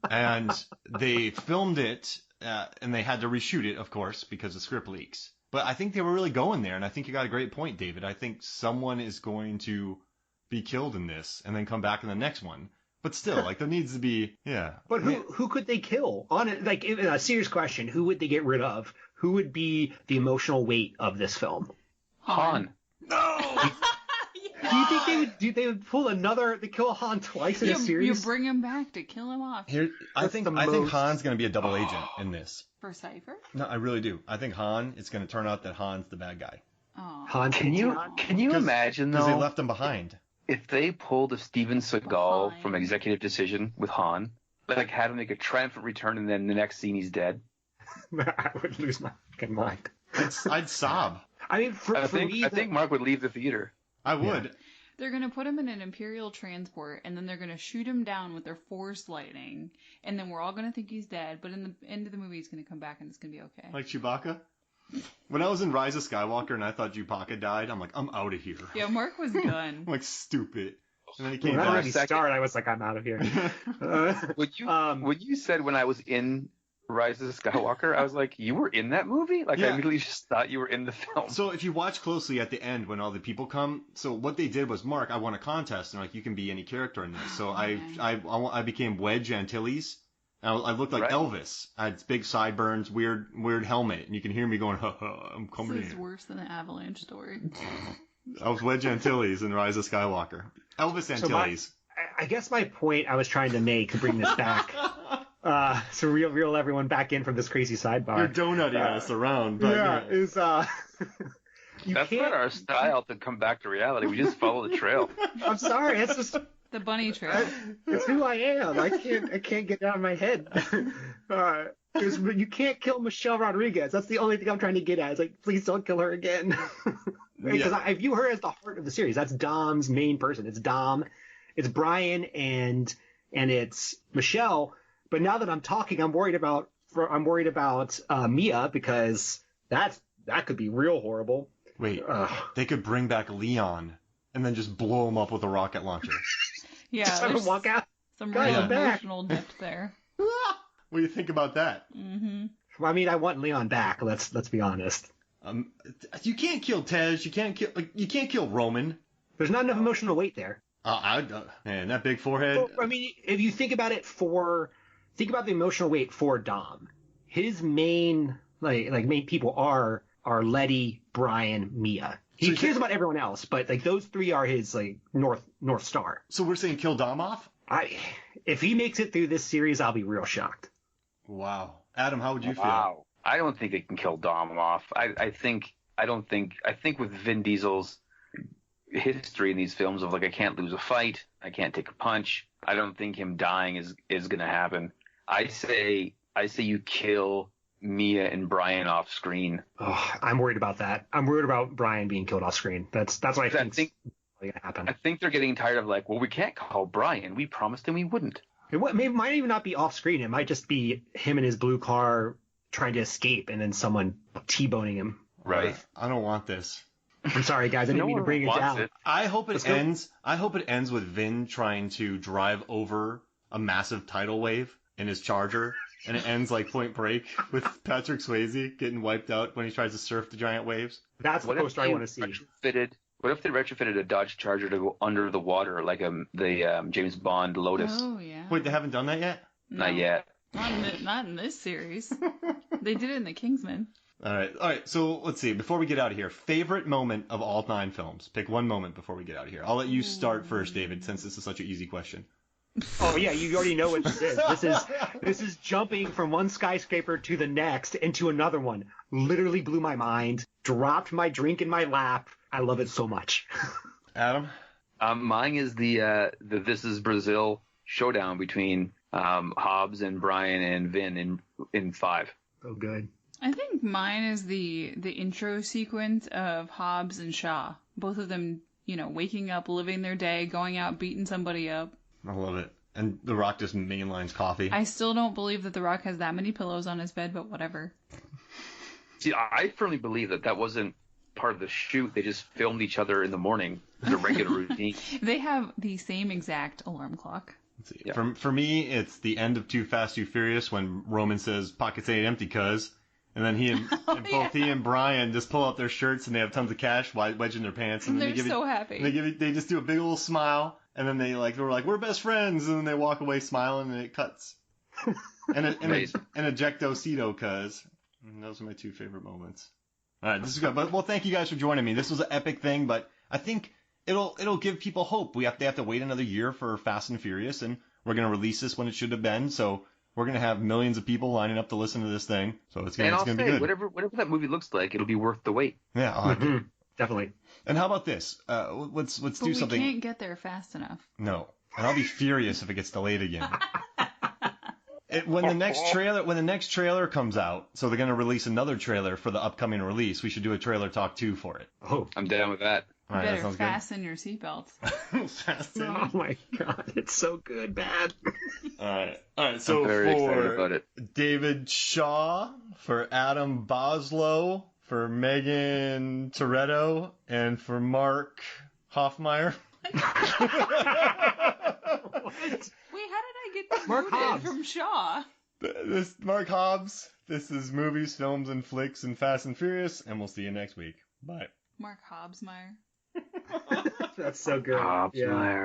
And they filmed it, and they had to reshoot it, of course, because of script leaks. But I think they were really going there, and I think you got a great point, David. I think someone is going to be killed in this and then come back in the next one. But still, like, there needs to be, yeah. But who could they kill? Like, a serious question, who would they get rid of? Who would be the emotional weight of this film? Han. No! Do they would pull they kill Han twice in a series? You bring him back to kill him off. I think Han's going to be a double agent in this. For Cypher? No, I really do. I think it's going to turn out that Han's the bad guy. Oh. Han, can you imagine, though? Because they left him behind. If they pulled a Steven Seagal from Executive Decision with Han, like had him make a triumphant return and then the next scene he's dead. I would lose my fucking mind. I'd sob. I mean, I think Mark would leave the theater. I would. Yeah. They're going to put him in an Imperial transport, and then they're going to shoot him down with their force lightning, and then we're all going to think he's dead, but in the end of the movie, he's going to come back, and it's going to be okay. Like Chewbacca? When I was in Rise of Skywalker and I thought Chewbacca died, I'm like, I'm out of here. Yeah, Mark was done. I'm like, stupid. And then he came back. back. When I started, I was like, I'm out of here. When you said when I was in Rise of Skywalker, I was like, you were in that movie? Like, yeah. I immediately just thought you were in the film. So if you watch closely at the end when all the people come, so what they did was, Mark, I won a contest, and like, you can be any character in this. So I became Wedge Antilles. I looked like Elvis. I had big sideburns, weird helmet, and you can hear me going, I'm coming in. This is worse than the Avalanche story. I was Wedge Antilles in Rise of Skywalker. Elvis Antilles. I guess my point I was trying to make to bring this back, to reel everyone back in from this crazy sidebar. You're donutting us around. But is that's not our style to come back to reality. We just follow the trail. I'm sorry. It's just the bunny trail. It's who I am. I can't get it out of my head. You can't kill Michelle Rodriguez. That's the only thing I'm trying to get at. It's like, please don't kill her again. Because I view her as the heart of the series. That's Dom's main person. It's Dom, it's Brian, and it's Michelle. But now that I'm talking, I'm worried about Mia, because that could be real horrible. Wait, they could bring back Leon and then just blow him up with a rocket launcher. Yeah, just have him walk out. Some real emotional depth there. What do you think about that? Mm-hmm. Well, I mean, I want Leon back. Let's be honest. You can't kill Tej. You can't kill Roman. There's not enough emotional weight there. Man, that big forehead. Well, I mean, if you think about it, think about the emotional weight for Dom. His main main people are Letty, Brian, Mia. He cares about everyone else, but like those three are his like North Star. So we're saying kill Dom off? If he makes it through this series, I'll be real shocked. Wow, Adam, how would you feel? I don't think they can kill Dom off. I think with Vin Diesel's history in these films of like, I can't lose a fight, I can't take a punch, I don't think him dying is going to happen. I say you kill Mia and Brian off screen. Oh, I'm worried about that. I'm worried about Brian being killed off screen. That's what I think going to happen. I think they're getting tired of like, well, we can't call Brian. We promised him we wouldn't. It might even not be off screen. It might just be him in his blue car trying to escape and then someone T-boning him. Right. I don't want this. I'm sorry, guys. I didn't mean to bring it down. I hope it ends. I hope it ends with Vin trying to drive over a massive tidal wave in his Charger, and it ends like Point Break with Patrick Swayze getting wiped out when he tries to surf the giant waves. That's the poster I want to see. What if they retrofitted a Dodge Charger to go under the water like the James Bond Lotus? Oh yeah. Wait, they haven't done that yet? No, not yet. Not in this series. They did it in the Kingsman. All right. So let's see. Before we get out of here, favorite moment of all 9 films. Pick one moment before we get out of here. I'll let you start first, David, since this is such an easy question. Oh yeah, you already know what this is. This is jumping from one skyscraper to the next into another one. Literally blew my mind. Dropped my drink in my lap. I love it so much. Adam? Mine is the This Is Brazil showdown between Hobbs and Brian and Vin in 5. Oh, good. I think mine is the intro sequence of Hobbs and Shaw. Both of them, waking up, living their day, going out, beating somebody up. I love it. And The Rock just mainlines coffee. I still don't believe that The Rock has that many pillows on his bed, but whatever. See, I firmly believe that wasn't part of the shoot. They just filmed each other in the morning as a regular routine. They have the same exact alarm clock. Let's see. Yeah. For me, it's the end of Too Fast, Too Furious when Roman says, "Pockets ain't empty, cuz." And then he and Brian just pull out their shirts and they have tons of cash wedged in their pants. And they're so happy. They just do a big old smile. And then they're like, we're best friends. And then they walk away smiling and it cuts. and ejecto-cito, cuz. And those are my 2 favorite moments. All right, this is good. But, well, thank you guys for joining me. This was an epic thing, but I think it'll give people hope. They have to wait another year for Fast and Furious, and we're going to release this when it should have been. So we're going to have millions of people lining up to listen to this thing. So it's going to be good. Whatever that movie looks like, it'll be worth the wait. Yeah, definitely. And how about this? Let's do something. We can't get there fast enough. No, and I'll be furious if it gets delayed again. When the next trailer comes out, so they're going to release another trailer for the upcoming release. We should do a trailer talk 2 for it. Oh, I'm down with that. All right, better fasten your seatbelts. Oh my god, it's so good, man. All right. So I'm very excited about it. David Shaw, for Adam Boslow, for Megan Toretto, and for Mark Hoffmeyer. Wait, how did I get promoted from Shaw? This Mark Hobbs. This is Movies, Films, and Flicks and Fast and Furious, and we'll see you next week. Bye. Mark Hobbsmeyer. That's so good. Hobbsmeyer.